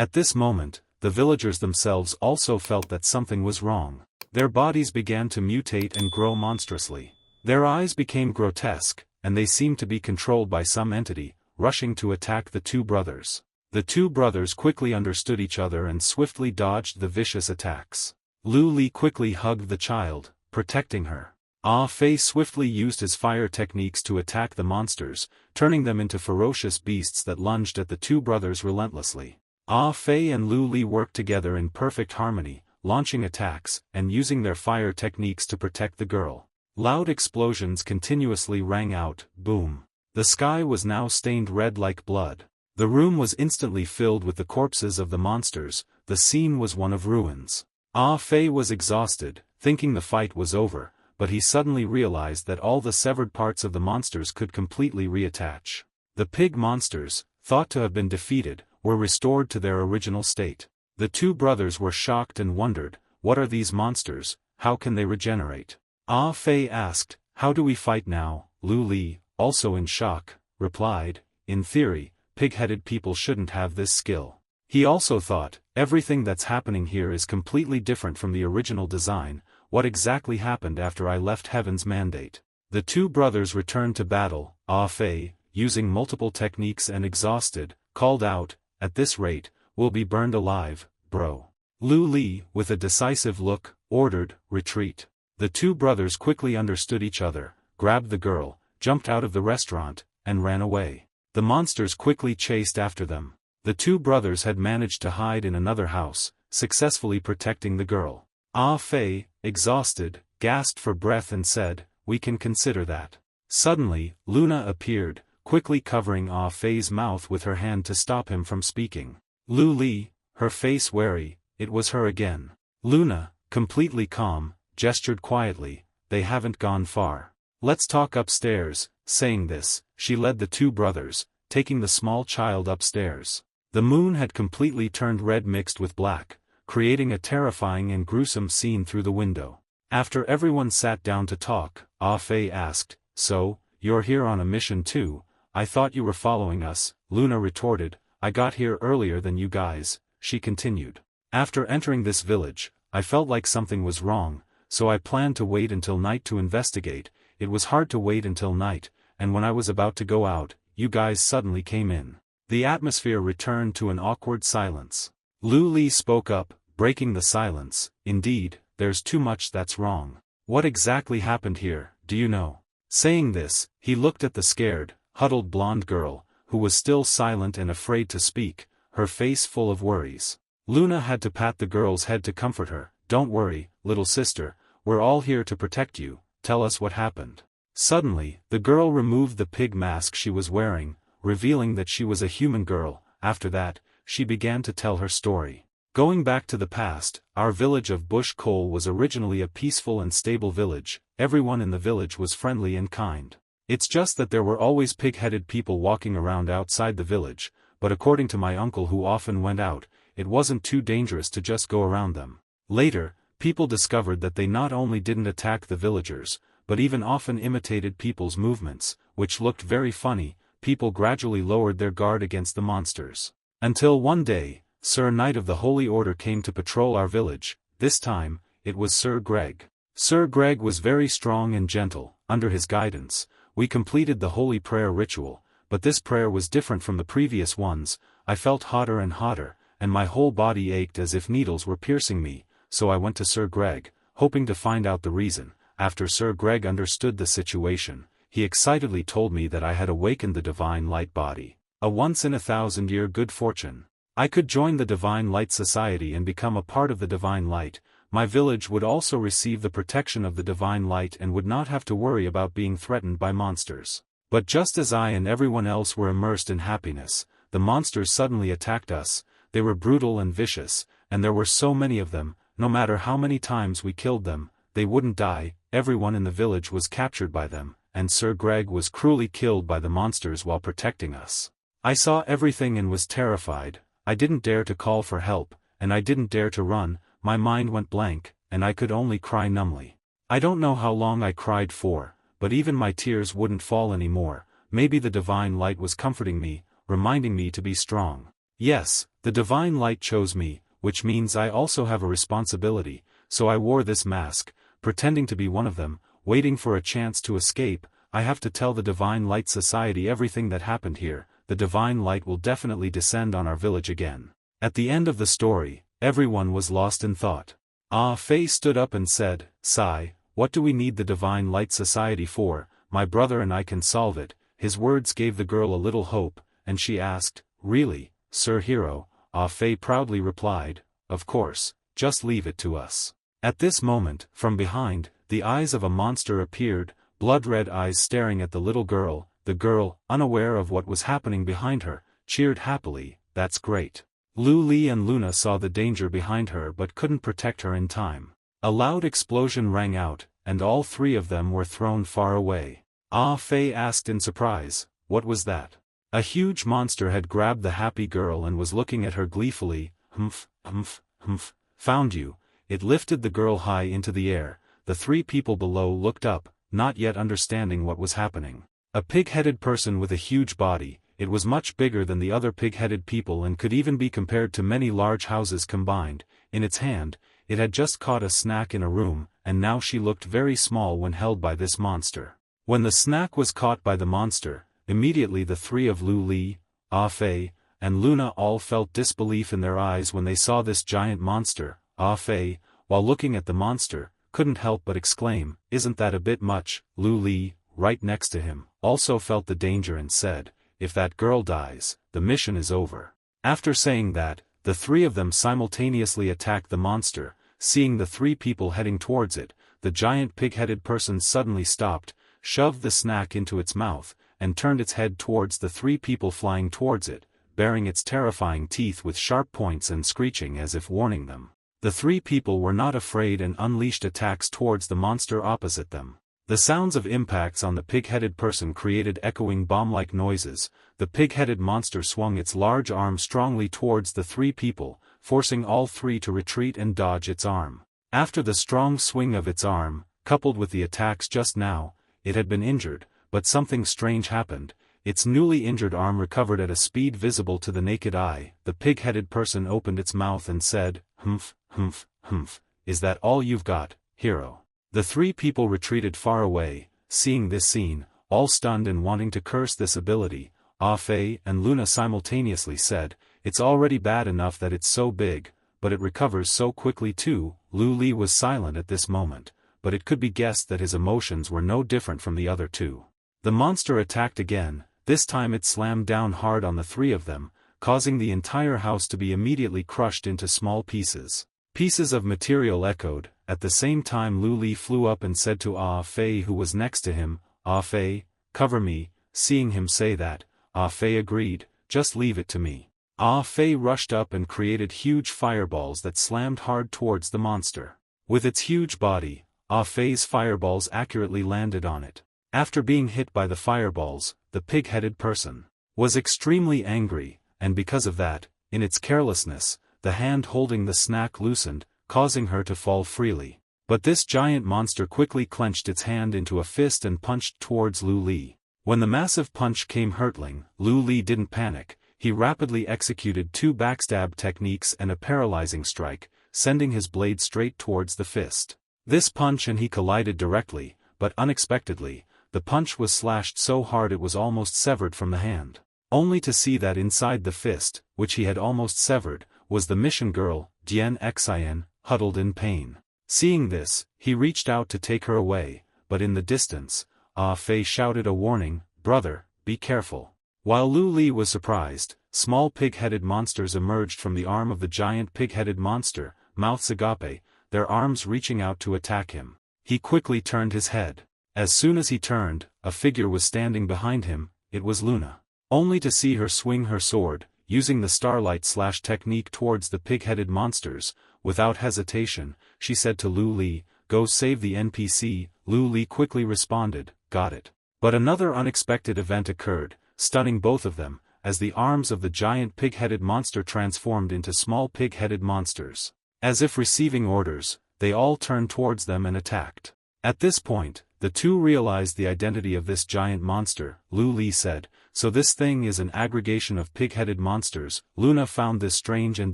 At this moment, the villagers themselves also felt that something was wrong. Their bodies began to mutate and grow monstrously. Their eyes became grotesque, and they seemed to be controlled by some entity, rushing to attack the two brothers. The two brothers quickly understood each other and swiftly dodged the vicious attacks. Lu Li quickly hugged the child, protecting her. Ah Fei swiftly used his fire techniques to attack the monsters, turning them into ferocious beasts that lunged at the two brothers relentlessly. Ah Fei and Lu Li worked together in perfect harmony, launching attacks, and using their fire techniques to protect the girl. Loud explosions continuously rang out, boom. The sky was now stained red like blood. The room was instantly filled with the corpses of the monsters. The scene was one of ruins. Ah Fei was exhausted, thinking the fight was over, but he suddenly realized that all the severed parts of the monsters could completely reattach. The pig monsters, thought to have been defeated, were restored to their original state. The two brothers were shocked and wondered, what are these monsters, how can they regenerate? Ah Fei asked, how do we fight now? Lu Li, also in shock, replied, in theory, pig-headed people shouldn't have this skill. He also thought, everything that's happening here is completely different from the original design. What exactly happened after I left Heaven's Mandate? The two brothers returned to battle. Ah Fei, using multiple techniques and exhausted, called out, at this rate, we'll be burned alive, bro. Lu Li, with a decisive look, ordered, retreat. The two brothers quickly understood each other, grabbed the girl, jumped out of the restaurant, and ran away. The monsters quickly chased after them. The two brothers had managed to hide in another house, successfully protecting the girl. Ah Fei, exhausted, gasped for breath and said, we can consider that. Suddenly, Luna appeared, quickly covering Ah Fei's mouth with her hand to stop him from speaking. Lu Li, her face wary, it was her again. Luna, completely calm, gestured quietly, they haven't gone far. Let's talk upstairs. Saying this, she led the two brothers, taking the small child upstairs. The moon had completely turned red mixed with black, creating a terrifying and gruesome scene through the window. After everyone sat down to talk, Ah Fei asked, so, you're here on a mission too? I thought you were following us. Luna retorted, I got here earlier than you guys. She continued. After entering this village, I felt like something was wrong, so I planned to wait until night to investigate. It was hard to wait until night, and when I was about to go out, you guys suddenly came in. The atmosphere returned to an awkward silence. Lu Li spoke up, breaking the silence, indeed, there's too much that's wrong. What exactly happened here, do you know? Saying this, he looked at the scared, huddled blonde girl, who was still silent and afraid to speak, her face full of worries. Luna had to pat the girl's head to comfort her. Don't worry, little sister, we're all here to protect you, tell us what happened. Suddenly, the girl removed the pig mask she was wearing, revealing that she was a human girl. After that, she began to tell her story. Going back to the past, our village of Bush Cole was originally a peaceful and stable village. Everyone in the village was friendly and kind. It's just that there were always pig-headed people walking around outside the village, but according to my uncle who often went out, it wasn't too dangerous to just go around them. Later, people discovered that they not only didn't attack the villagers, but even often imitated people's movements, which looked very funny. People gradually lowered their guard against the monsters. Until one day, Sir Knight of the Holy Order came to patrol our village. This time, it was Sir Greg. Sir Greg was very strong and gentle. Under his guidance, we completed the holy prayer ritual, but this prayer was different from the previous ones. I felt hotter and hotter, and my whole body ached as if needles were piercing me, so I went to Sir Greg, hoping to find out the reason. After Sir Greg understood the situation, he excitedly told me that I had awakened the Divine Light body, a once-in-a-thousand-year good fortune. I could join the Divine Light Society and become a part of the Divine Light. My village would also receive the protection of the Divine Light and would not have to worry about being threatened by monsters. But just as I and everyone else were immersed in happiness, the monsters suddenly attacked us. They were brutal and vicious, and there were so many of them. No matter how many times we killed them, they wouldn't die. Everyone in the village was captured by them, and Sir Greg was cruelly killed by the monsters while protecting us. I saw everything and was terrified. I didn't dare to call for help, and I didn't dare to run. My mind went blank, and I could only cry numbly. I don't know how long I cried for, but even my tears wouldn't fall anymore. Maybe the Divine Light was comforting me, reminding me to be strong. Yes, The divine light chose me, which means I also have a responsibility, so I wore this mask, pretending to be one of them, waiting for a chance to escape. I have to tell the Divine Light Society everything that happened here. The divine light will definitely descend on our village again. At the end of the story, everyone was lost in thought. Ah Fei stood up and said, "Sai, what do we need the Divine Light Society for? My brother and I can solve it." His words gave the girl a little hope, and she asked, "Really, Sir Hero?" Ah Fei proudly replied, "Of course, just leave it to us." At this moment, from behind, the eyes of a monster appeared, blood-red eyes staring at the little girl. The girl, unaware of what was happening behind her, cheered happily, "That's great." Lu Li and Luna saw the danger behind her but couldn't protect her in time. A loud explosion rang out, and all three of them were thrown far away. Ah Fei asked in surprise, "What was that?" A huge monster had grabbed the happy girl and was looking at her gleefully. "Humph, humph, humph, found you." It lifted the girl high into the air. The three people below looked up, not yet understanding what was happening. A pig-headed person with a huge body. It was much bigger than the other pig-headed people and could even be compared to many large houses combined. In its hand, it had just caught a snack in a room, and now she looked very small when held by this monster. When the snack was caught by the monster, immediately the three of Lu Li, Ah Fei, and Luna all felt disbelief in their eyes when they saw this giant monster. Ah Fei, while looking at the monster, couldn't help but exclaim, "Isn't that a bit much?" Lu Li, right next to him, also felt the danger and said, "If that girl dies, the mission is over." After saying that, the three of them simultaneously attacked the monster. Seeing the three people heading towards it, the giant pig-headed person suddenly stopped, shoved the snack into its mouth, and turned its head towards the three people flying towards it, baring its terrifying teeth with sharp points and screeching as if warning them. The three people were not afraid and unleashed attacks towards the monster opposite them. The sounds of impacts on the pig-headed person created echoing bomb-like noises. The pig-headed monster swung its large arm strongly towards the three people, forcing all three to retreat and dodge its arm. After the strong swing of its arm, coupled with the attacks just now, it had been injured, but something strange happened. Its newly injured arm recovered at a speed visible to the naked eye. The pig-headed person opened its mouth and said, "Humph, humph, humph, is that all you've got, hero?" The three people retreated far away. Seeing this scene, all stunned and wanting to curse this ability, Ah Fei and Luna simultaneously said, "It's already bad enough that it's so big, but it recovers so quickly too." Lu Li was silent at this moment, but it could be guessed that his emotions were no different from the other two. The monster attacked again. This time it slammed down hard on the three of them, causing the entire house to be immediately crushed into small pieces. Pieces of material echoed. At the same time Lu Li flew up and said to Ah Fei who was next to him, "Ah Fei, cover me." Seeing him say that, Ah Fei agreed, "Just leave it to me." Ah Fei rushed up and created huge fireballs that slammed hard towards the monster. With its huge body, Ah Fei's fireballs accurately landed on it. After being hit by the fireballs, the pig-headed person was extremely angry, and because of that, in its carelessness, the hand holding the snack loosened, causing her to fall freely. But this giant monster quickly clenched its hand into a fist and punched towards Lu Li. When the massive punch came hurtling, Lu Li didn't panic. He rapidly executed two backstab techniques and a paralyzing strike, sending his blade straight towards the fist. This punch and he collided directly, but unexpectedly, the punch was slashed so hard it was almost severed from the hand. Only to see that inside the fist, which he had almost severed, was the mission girl, Dian Xin, huddled in pain. Seeing this, he reached out to take her away, but in the distance, Ah Fei shouted a warning, "Brother, be careful." While Lu Li was surprised, small pig-headed monsters emerged from the arm of the giant pig-headed monster, mouths agape, their arms reaching out to attack him. He quickly turned his head. As soon as he turned, a figure was standing behind him. It was Luna. Only to see her swing her sword, using the starlight slash technique towards the pig-headed monsters. Without hesitation, she said to Lu Li, "Go save the NPC." Lu Li quickly responded, "Got it." But another unexpected event occurred, stunning both of them, as the arms of the giant pig-headed monster transformed into small pig-headed monsters. As if receiving orders, they all turned towards them and attacked. At this point, The two realized the identity of this giant monster. Lu Li said, "So this thing is an aggregation of pig-headed monsters." Luna found this strange and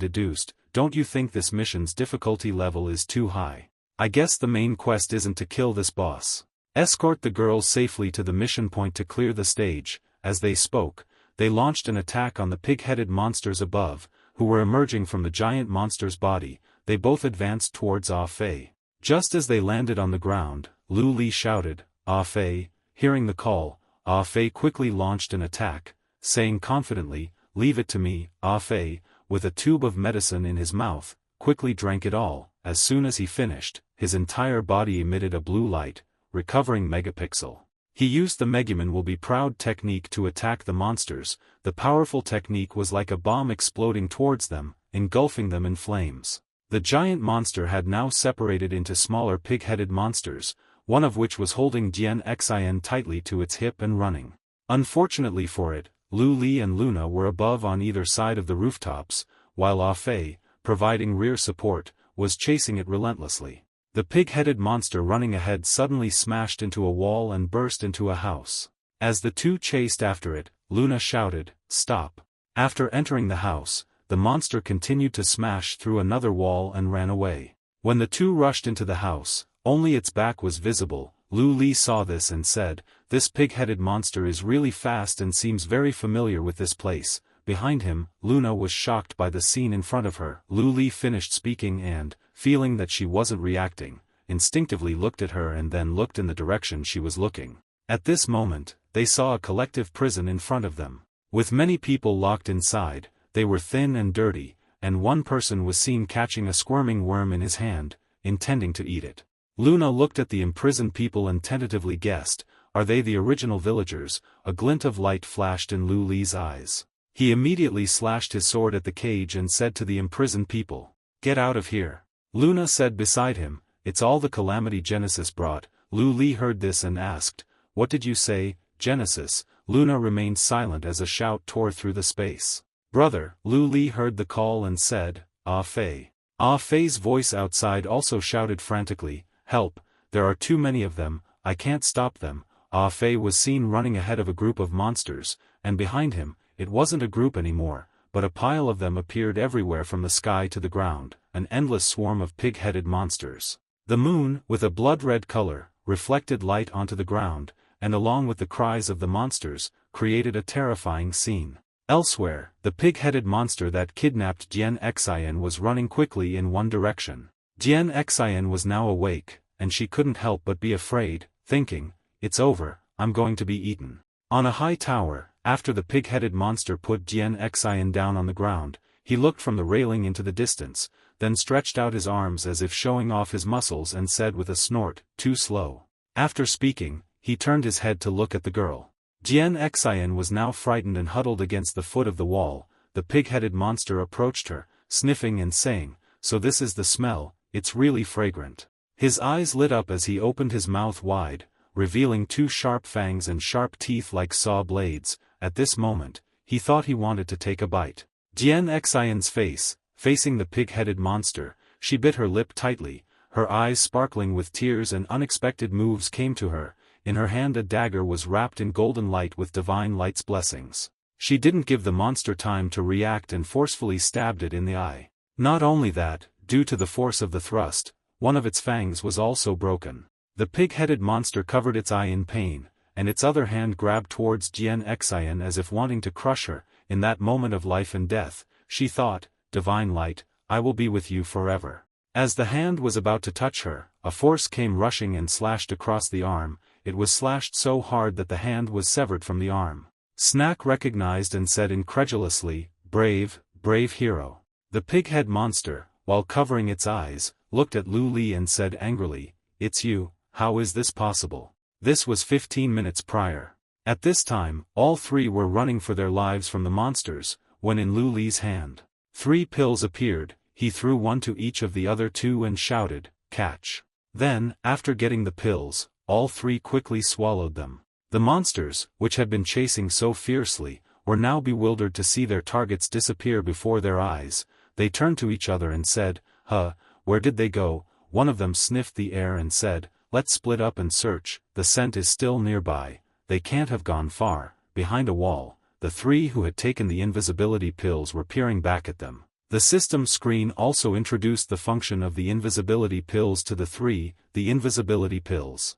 deduced, "Don't you think this mission's difficulty level is too high? I guess the main quest isn't to kill this boss. Escort the girls safely to the mission point to clear the stage." As they spoke, they launched an attack on the pig-headed monsters above, who were emerging from the giant monster's body. They both advanced towards Ah Fei. Just as they landed on the ground, Lu Li shouted, "Ah Fei." Hearing the call, Ah Fei quickly launched an attack, saying confidently, "Leave it to me." Ah Fei, with a tube of medicine in his mouth, quickly drank it all. As soon as he finished, his entire body emitted a blue light, recovering megapixel. He used the Megumin will be proud technique to attack the monsters. The powerful technique was like a bomb exploding towards them, engulfing them in flames. The giant monster had now separated into smaller pig-headed monsters, one of which was holding Jian Xin tightly to its hip and running. Unfortunately for it, Lu Li and Luna were above on either side of the rooftops, while Ah Fei, providing rear support, was chasing it relentlessly. The pig-headed monster running ahead suddenly smashed into a wall and burst into a house. As the two chased after it, Luna shouted, "Stop." After entering the house, the monster continued to smash through another wall and ran away. When the two rushed into the house, only its back was visible. Lu Li saw this and said, "This pig-headed monster is really fast and seems very familiar with this place." Behind him, Luna was shocked by the scene in front of her. Lu Li finished speaking and, feeling that she wasn't reacting, instinctively looked at her and then looked in the direction she was looking. At this moment, they saw a collective prison in front of them. With many people locked inside, they were thin and dirty, and one person was seen catching a squirming worm in his hand, intending to eat it. Luna looked at the imprisoned people and tentatively guessed, "Are they the original villagers?" A glint of light flashed in Lu Li's eyes. He immediately slashed his sword at the cage and said to the imprisoned people, "Get out of here." Luna said beside him, "It's all the calamity Genesis brought." Lu Li heard this and asked, "What did you say, Genesis?" Luna remained silent as a shout tore through the space. "Brother." Lu Li heard the call and said, "Ah Fei." Ah Fei's voice outside also shouted frantically, "Help, there are too many of them, I can't stop them." Ah Fei was seen running ahead of a group of monsters, and behind him, it wasn't a group anymore, but a pile of them appeared everywhere from the sky to the ground, an endless swarm of pig-headed monsters. The moon, with a blood-red color, reflected light onto the ground, and along with the cries of the monsters, created a terrifying scene. Elsewhere, the pig-headed monster that kidnapped Jian Xin was running quickly in one direction. Jian Xin was now awake, and she couldn't help but be afraid, thinking, "It's over, I'm going to be eaten." On a high tower, after the pig-headed monster put Jian Xin down on the ground, he looked from the railing into the distance, then stretched out his arms as if showing off his muscles and said with a snort, "Too slow." After speaking, he turned his head to look at the girl. Jian Xin was now frightened and huddled against the foot of the wall. The pig-headed monster approached her, sniffing and saying, "So this is the smell, it's really fragrant." His eyes lit up as he opened his mouth wide, revealing two sharp fangs and sharp teeth like saw blades. At this moment, he thought he wanted to take a bite. Jian Xin's face, facing the pig-headed monster, she bit her lip tightly, her eyes sparkling with tears, and unexpected moves came to her. In her hand a dagger was wrapped in golden light with divine light's blessings. She didn't give the monster time to react and forcefully stabbed it in the eye. Not only that, due to the force of the thrust, one of its fangs was also broken. The pig-headed monster covered its eye in pain, and its other hand grabbed towards Jian Xin as if wanting to crush her. In that moment of life and death, she thought, "Divine light, I will be with you forever." As the hand was about to touch her, a force came rushing and slashed across the arm. It was slashed so hard that the hand was severed from the arm. Snack recognized and said incredulously, "Brave, brave hero." The pig-head monster, while covering its eyes, looked at Lu Li and said angrily, "It's you, how is this possible?" This was 15 minutes prior. At this time, all three were running for their lives from the monsters, when in Lu Li's hand, 3 pills appeared. He threw one to each of the other 2 and shouted, "Catch." Then, after getting the pills, all 3 quickly swallowed them. The monsters, which had been chasing so fiercely, were now bewildered to see their targets disappear before their eyes. They turned to each other and said, "Huh, where did they go?" One of them sniffed the air and said, let's split up and search, the scent is still nearby, they can't have gone far. Behind a wall, the three who had taken the invisibility pills were peering back at them. The system screen also introduced the function of the invisibility pills to the three. The invisibility pills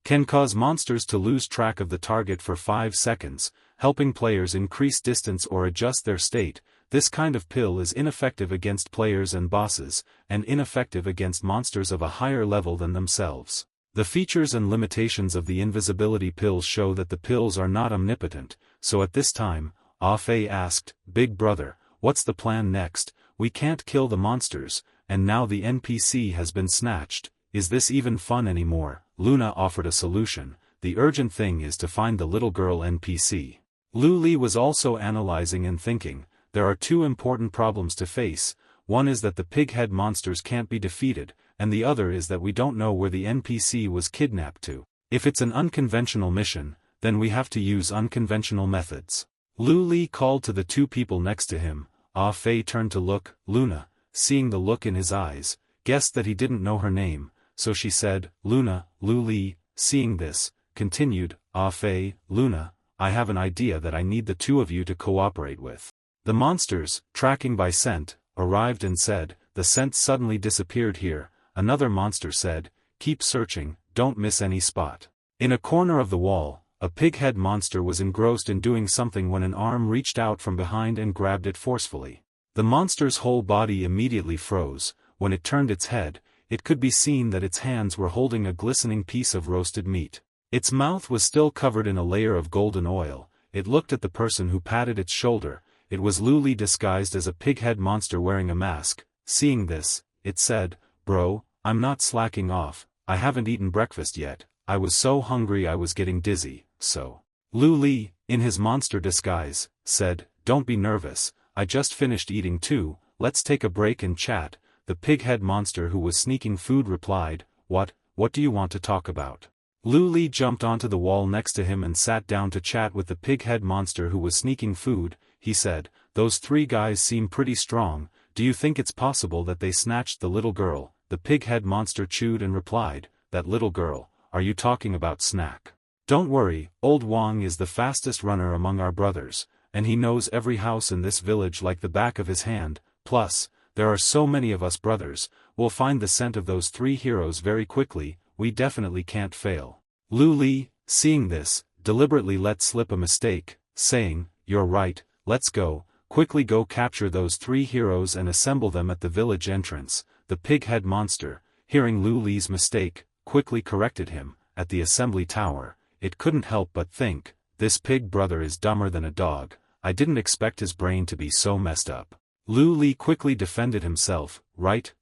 can cause monsters to lose track of the target for 5 seconds, helping players increase distance or adjust their state. This kind of pill is ineffective against players and bosses, and ineffective against monsters of a higher level than themselves. The features and limitations of the invisibility pills show that the pills are not omnipotent, so at this time, Ah-Fei asked, "Big brother, what's the plan next? We can't kill the monsters, and now the NPC has been snatched. Is this even fun anymore?" Luna offered a solution. "The urgent thing is to find the little girl NPC." Lu Li was also analyzing and thinking, there are two important problems to face. One is that the pig-head monsters can't be defeated, and the other is that we don't know where the NPC was kidnapped to. If it's an unconventional mission, then we have to use unconventional methods. Lu Li called to the two people next to him. Ah-Fei turned to look. Luna, seeing the look in his eyes, guessed that he didn't know her name, so she said, "Luna." Lu Li, seeing this, continued, "Ah-Fei, Luna, I have an idea that I need the two of you to cooperate with." The monsters, tracking by scent, arrived and said, "The scent suddenly disappeared here." Another monster said, "Keep searching, don't miss any spot." In a corner of the wall, a pig-head monster was engrossed in doing something when an arm reached out from behind and grabbed it forcefully. The monster's whole body immediately froze. When it turned its head, it could be seen that its hands were holding a glistening piece of roasted meat. Its mouth was still covered in a layer of golden oil. It looked at the person who patted its shoulder. It was Lu Li disguised as a pig-head monster wearing a mask. Seeing this, it said, "Bro, I'm not slacking off, I haven't eaten breakfast yet, I was so hungry I was getting dizzy, so." Lu Li, in his monster disguise, said, "Don't be nervous, I just finished eating too, let's take a break and chat." The pig-head monster who was sneaking food replied, What do you want to talk about?" Lu Li jumped onto the wall next to him and sat down to chat with the pig-head monster who was sneaking food. He said, "Those three guys seem pretty strong, do you think it's possible that they snatched the little girl?" The pig-head monster chewed and replied, "That little girl, are you talking about Snack? Don't worry, old Wang is the fastest runner among our brothers, and he knows every house in this village like the back of his hand, plus, there are so many of us brothers, we'll find the scent of those three heroes very quickly, we definitely can't fail." Lu Li, seeing this, deliberately let slip a mistake, saying, "You're right, let's go, quickly go capture those three heroes and assemble them at the village entrance." The pig-head monster, hearing Lu Li's mistake, quickly corrected him. At the assembly tower, it couldn't help but think, "This pig brother is dumber than a dog, I didn't expect his brain to be so messed up." Lu Li quickly defended himself, Right,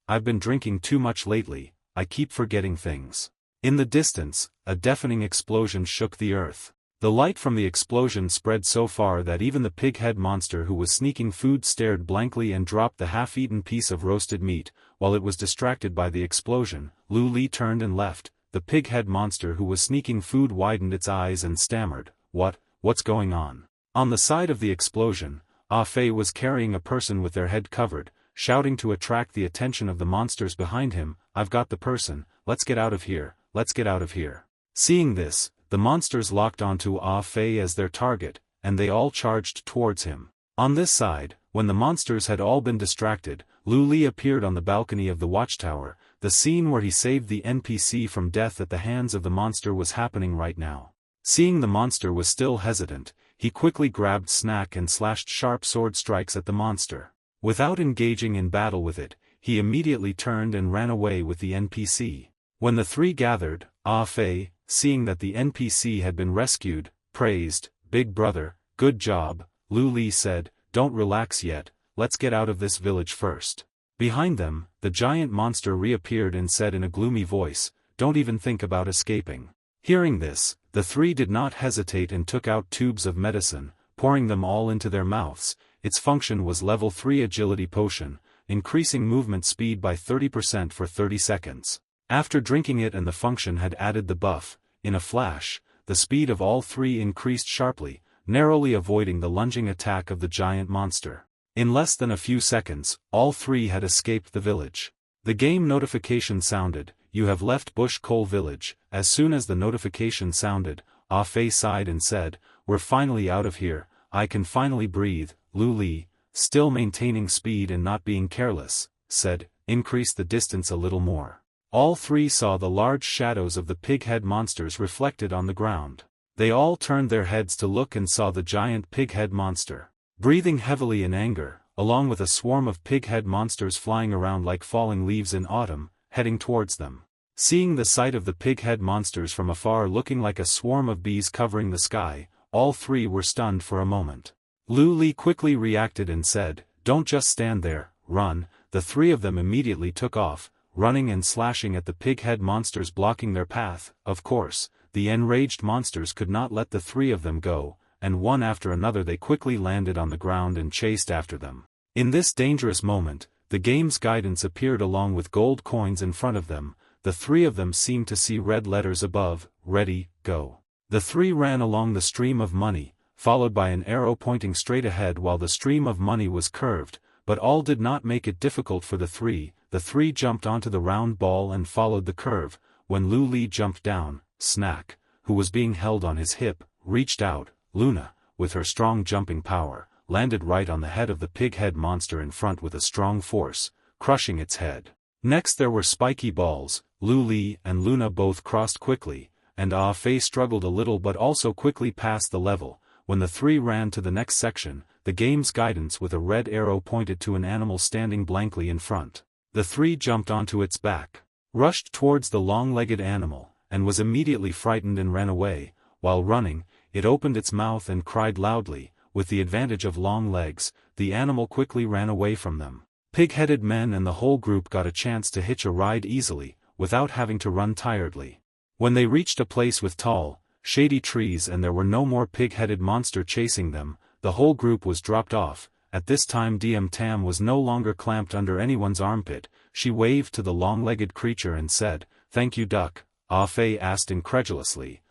I've been drinking too much lately, I keep forgetting things." In the distance, a deafening explosion shook the earth. The light from the explosion spread so far that even the pig-head monster who was sneaking food stared blankly and dropped the half-eaten piece of roasted meat. While it was distracted by the explosion, Lu Li turned and left. The pig-head monster who was sneaking food widened its eyes and stammered, What's going on?" On the side of the explosion, Ah-Fei was carrying a person with their head covered, shouting to attract the attention of the monsters behind him, "I've got the person, let's get out of here, let's get out of here." Seeing this, the monsters locked onto Ah-Fei as their target, and they all charged towards him. On this side, when the monsters had all been distracted, Lu Li appeared on the balcony of the watchtower. The scene where he saved the NPC from death at the hands of the monster was happening right now. Seeing the monster was still hesitant, he quickly grabbed Snack and slashed sharp sword strikes at the monster. Without engaging in battle with it, he immediately turned and ran away with the NPC. When the three gathered, Ah-Fei, seeing that the NPC had been rescued, praised, "Big brother, good job." Lu Li said, "Don't relax yet, let's get out of this village first." Behind them, the giant monster reappeared and said in a gloomy voice, "Don't even think about escaping." Hearing this, the three did not hesitate and took out tubes of medicine, pouring them all into their mouths. Its function was level 3 agility potion, increasing movement speed by 30% for 30 seconds. After drinking it and the function had added the buff, in a flash, the speed of all three increased sharply, narrowly avoiding the lunging attack of the giant monster. In less than a few seconds, all three had escaped the village. The game notification sounded, "You have left Bush Coal Village." As soon as the notification sounded, Ah Fei sighed and said, "We're finally out of here, I can finally breathe." Lu Li, still maintaining speed and not being careless, said, "Increase the distance a little more." All three saw the large shadows of the pig-head monsters reflected on the ground. They all turned their heads to look and saw the giant pig-head monster, breathing heavily in anger, along with a swarm of pig-head monsters flying around like falling leaves in autumn, heading towards them. Seeing the sight of the pig-head monsters from afar looking like a swarm of bees covering the sky, all three were stunned for a moment. Lu Li quickly reacted and said, "Don't just stand there, run." The three of them immediately took off, running and slashing at the pig-head monsters blocking their path. Of course, the enraged monsters could not let the three of them go, and one after another they quickly landed on the ground and chased after them. In this dangerous moment, the game's guidance appeared along with gold coins in front of them. The three of them seemed to see red letters above, "Ready, go." The three ran along the stream of money, followed by an arrow pointing straight ahead while the stream of money was curved, but all did not make it difficult for the three. The three jumped onto the round ball and followed the curve. When Lu Li jumped down, Snack, who was being held on his hip, reached out. Luna, with her strong jumping power, landed right on the head of the pig-head monster in front with a strong force, crushing its head. Next there were spiky balls. Lu Li and Luna both crossed quickly, and Ah Fei struggled a little but also quickly passed the level. When the three ran to the next section, the game's guidance with a red arrow pointed to an animal standing blankly in front. The three jumped onto its back, rushed towards the long-legged animal, and was immediately frightened and ran away. While running, it opened its mouth and cried loudly. With the advantage of long legs, the animal quickly ran away from them. Pig-headed men and the whole group got a chance to hitch a ride easily, without having to run tiredly. When they reached a place with tall, shady trees and there were no more pig-headed monster chasing them, the whole group was dropped off. At this time Tam was no longer clamped under anyone's armpit. She waved to the long-legged creature and said, "Thank you, duck." Ah Fei asked incredulously,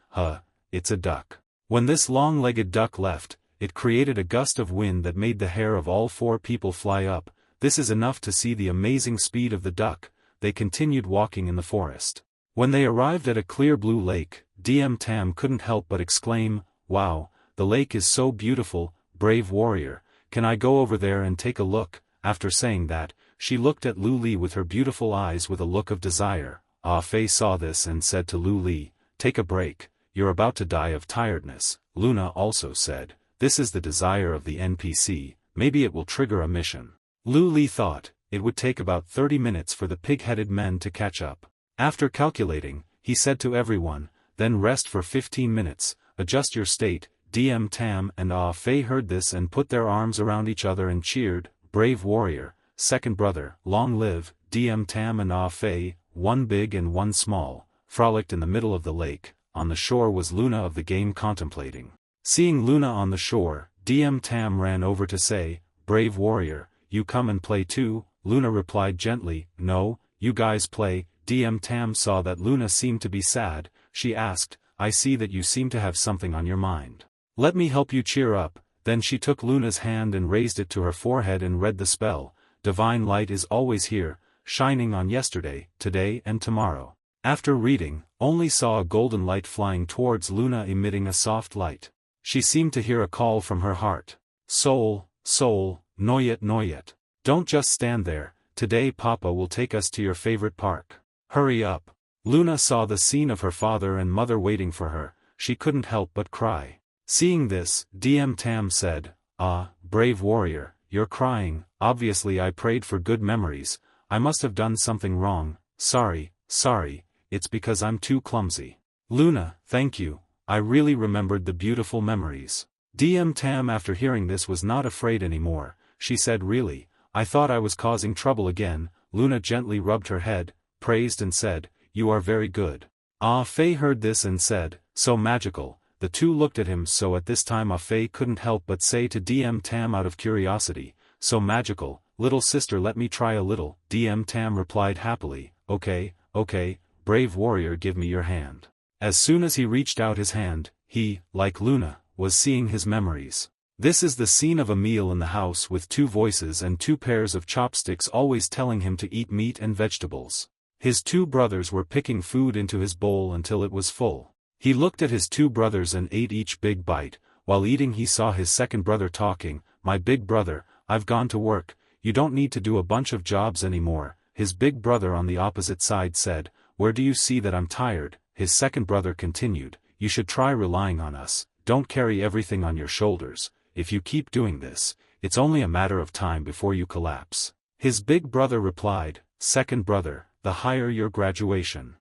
It's a duck." When this long-legged duck left, it created a gust of wind that made the hair of all four people fly up. This is enough to see the amazing speed of the duck. They continued walking in the forest. When they arrived at a clear blue lake, Tam couldn't help but exclaim, "Wow, the lake is so beautiful, brave warrior, can I go over there and take a look?" After saying that, she looked at Lu Li with her beautiful eyes with a look of desire. Ah Fei saw this and said to Lu Li, "Take a break, you're about to die of tiredness." Luna also said, "This is the desire of the NPC, maybe it will trigger a mission." Lu Li thought, it would take about 30 minutes for the pig-headed men to catch up. After calculating, he said to everyone, "Then rest for 15 minutes, adjust your state." Tam and Ah Fei heard this and put their arms around each other and cheered, "Brave warrior, second brother, long live." Tam and Ah Fei, one big and one small, frolicked in the middle of the lake. On the shore was Luna of the game contemplating. Seeing Luna on the shore, Tam ran over to say, "Brave warrior, you come and play too?" Luna replied gently, "No, you guys play." Tam saw that Luna seemed to be sad. She asked, "I see that you seem to have something on your mind. Let me help you cheer up." Then she took Luna's hand and raised it to her forehead and read the spell. "Divine light is always here, shining on yesterday, today and tomorrow." After reading, only saw a golden light flying towards Luna emitting a soft light. She seemed to hear a call from her heart. "Soul, soul, noyet noyet. Don't just stand there, today Papa will take us to your favorite park. Hurry up." Luna saw the scene of her father and mother waiting for her. She couldn't help but cry. Seeing this, Tam said, "Ah, brave warrior, you're crying. Obviously I prayed for good memories. I must have done something wrong. Sorry, it's because I'm too clumsy." "Luna, thank you, I really remembered the beautiful memories." Tam after hearing this was not afraid anymore. She said, "Really, I thought I was causing trouble again." Luna gently rubbed her head, praised and said, "You are very good." Ah Fei heard this and said, "So magical." The two looked at him, so at this time Ah Fei couldn't help but say to Tam out of curiosity, "So magical, little sister, let me try a little." Tam replied happily, Okay, brave warrior, give me your hand." As soon as he reached out his hand, he, like Luna, was seeing his memories. This is the scene of a meal in the house with two voices and two pairs of chopsticks always telling him to eat meat and vegetables. His two brothers were picking food into his bowl until it was full. He looked at his two brothers and ate each big bite. While eating he saw his second brother talking. "My big brother, I've gone to work, you don't need to do a bunch of jobs anymore." His big brother on the opposite side said, "Where do you see that I'm tired?" His second brother continued, "You should try relying on us, don't carry everything on your shoulders. If you keep doing this, it's only a matter of time before you collapse." His big brother replied, "Second brother, the higher your graduation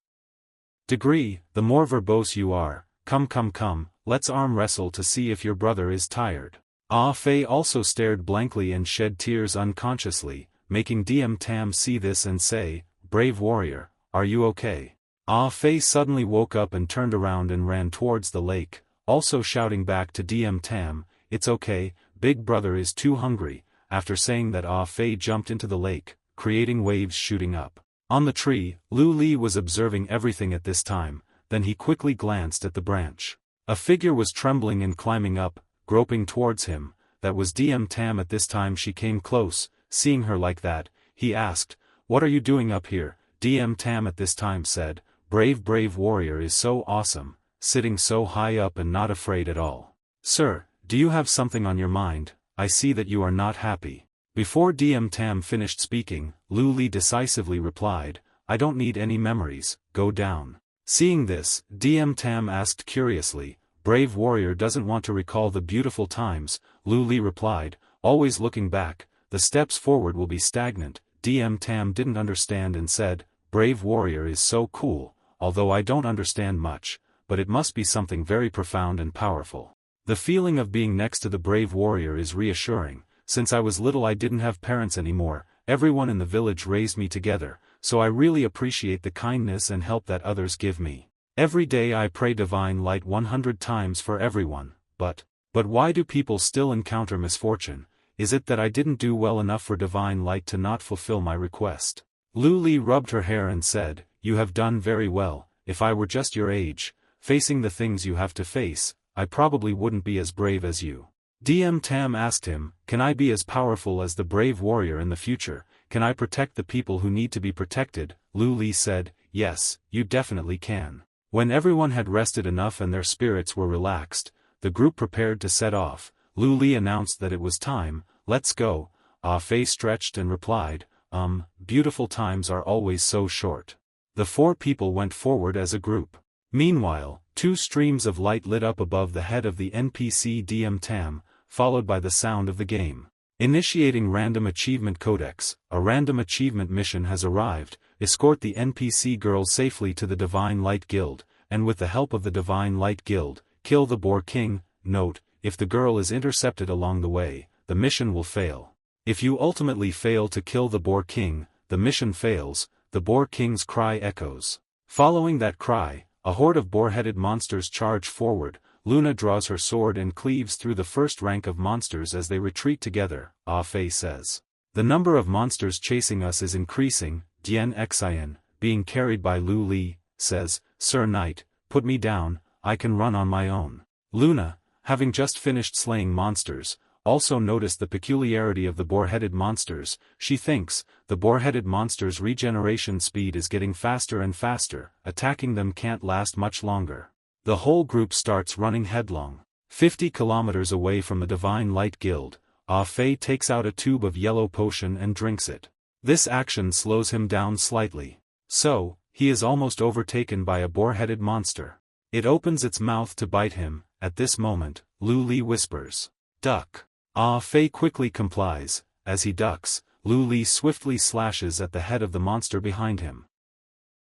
degree, the more verbose you are. Come, let's arm wrestle to see if your brother is tired." Ah Fei also stared blankly and shed tears unconsciously, making Tam see this and say, "Brave warrior, are you okay?" Ah Fei suddenly woke up and turned around and ran towards the lake, also shouting back to Tam, "It's okay, big brother is too hungry." After saying that, Ah Fei jumped into the lake, creating waves shooting up. On the tree, Lu Li was observing everything at this time, then he quickly glanced at the branch. A figure was trembling and climbing up, groping towards him. That was Tam. At this time she came close. Seeing her like that, he asked, "What are you doing up here?" Tam at this time said, Brave warrior is so awesome, sitting so high up and not afraid at all." "Sir, do you have something on your mind? I see that you are not happy." Before Tam finished speaking, Lu Li decisively replied, "I don't need any memories, go down." Seeing this, Tam asked curiously, "Brave warrior doesn't want to recall the beautiful times." Lu Li replied, "Always looking back, the steps forward will be stagnant." Tam didn't understand and said, "Brave warrior is so cool, although I don't understand much, but it must be something very profound and powerful. The feeling of being next to the brave warrior is reassuring. Since I was little I didn't have parents anymore, everyone in the village raised me together, so I really appreciate the kindness and help that others give me. Every day I pray divine light 100 times for everyone, but why do people still encounter misfortune? Is it that I didn't do well enough for divine light to not fulfill my request?" Lu Li rubbed her hair and said, "You have done very well. If I were just your age, facing the things you have to face, I probably wouldn't be as brave as you." Tam asked him, "Can I be as powerful as the brave warrior in the future? Can I protect the people who need to be protected?" Lu Li said, "Yes, you definitely can." When everyone had rested enough and their spirits were relaxed, the group prepared to set off. Lu Li announced that it was time. "Let's go." Ah Fei stretched and replied, Beautiful times are always so short." The four people went forward as a group. Meanwhile, two streams of light lit up above the head of the NPC Tam, followed by the sound of the game. Initiating Random Achievement Codex, a random achievement mission has arrived. Escort the NPC girl safely to the Divine Light Guild, and with the help of the Divine Light Guild, kill the Boar King. Note, if the girl is intercepted along the way, the mission will fail. If you ultimately fail to kill the Boar King, the mission fails. The Boar King's cry echoes. Following that cry, a horde of boar-headed monsters charge forward. Luna draws her sword and cleaves through the first rank of monsters as they retreat together. Ah Fei says, "The number of monsters chasing us is increasing." Dian Xin, being carried by Lu Li, says, "Sir Knight, put me down, I can run on my own." Luna, having just finished slaying monsters, also noticed the peculiarity of the boar-headed monsters. She thinks, the boar-headed monsters' regeneration speed is getting faster and faster, attacking them can't last much longer. The whole group starts running headlong. 50 kilometers away from the Divine Light Guild, Ah Fei takes out a tube of yellow potion and drinks it. This action slows him down slightly. So, he is almost overtaken by a boar-headed monster. It opens its mouth to bite him. At this moment, Lu Li whispers, "Duck." Ah Fei quickly complies. As he ducks, Lu Li swiftly slashes at the head of the monster behind him.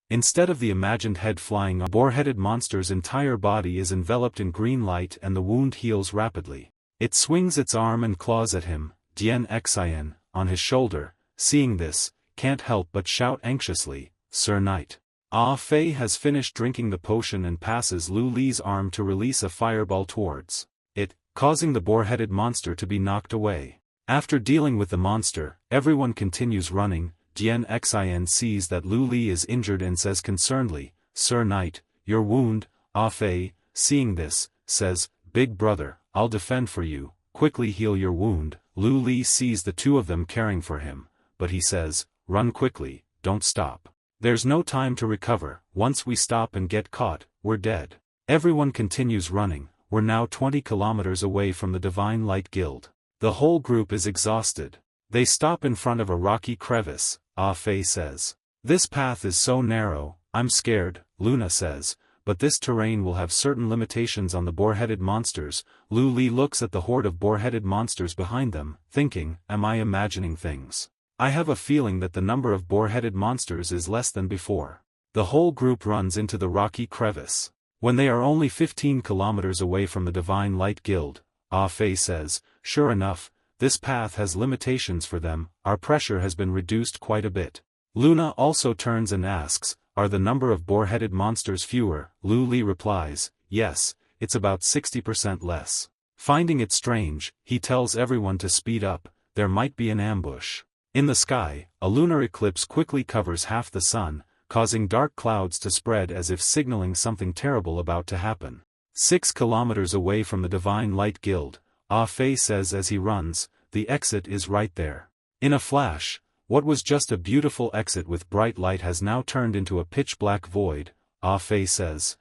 Instead of the imagined head flying, a boar-headed monster's entire body is enveloped in green light and the wound heals rapidly. It swings its arm and claws at him. Dian Xin, on his shoulder, seeing this, can't help but shout anxiously, "Sir Knight." Ah Fei has finished drinking the potion and passes Lu Li's arm to release a fireball towards it, causing the boar-headed monster to be knocked away. After dealing with the monster, everyone continues running. Dian Xin sees that Lu Li is injured and says concernedly, "Sir Knight, your wound." Ah Fei, seeing this, says, "Big brother, I'll defend for you." quickly heal your wound. Lu Li sees the two of them caring for him, but he says, run quickly, don't stop. There's no time to recover, once we stop and get caught, we're dead. Everyone continues running, we're now 20 kilometers away from the Divine Light Guild. The whole group is exhausted. They stop in front of a rocky crevice, Ah Fei says. This path is so narrow, I'm scared, Luna says, but this terrain will have certain limitations on the boar-headed monsters. Lu Li looks at the horde of boar-headed monsters behind them, thinking, am I imagining things? I have a feeling that the number of boar-headed monsters is less than before. The whole group runs into the rocky crevice. When they are only 15 kilometers away from the Divine Light Guild, Ah Fei says, sure enough, this path has limitations for them, our pressure has been reduced quite a bit. Luna also turns and asks, are the number of boar-headed monsters fewer? Lu Li replies, yes, it's about 60% less. Finding it strange, he tells everyone to speed up, there might be an ambush. In the sky, a lunar eclipse quickly covers half the sun, causing dark clouds to spread as if signaling something terrible about to happen. 6 kilometers away from the Divine Light Guild, Ah Fei says as he runs, the exit is right there. In a flash, what was just a beautiful exit with bright light has now turned into a pitch-black void. Ah Fei says,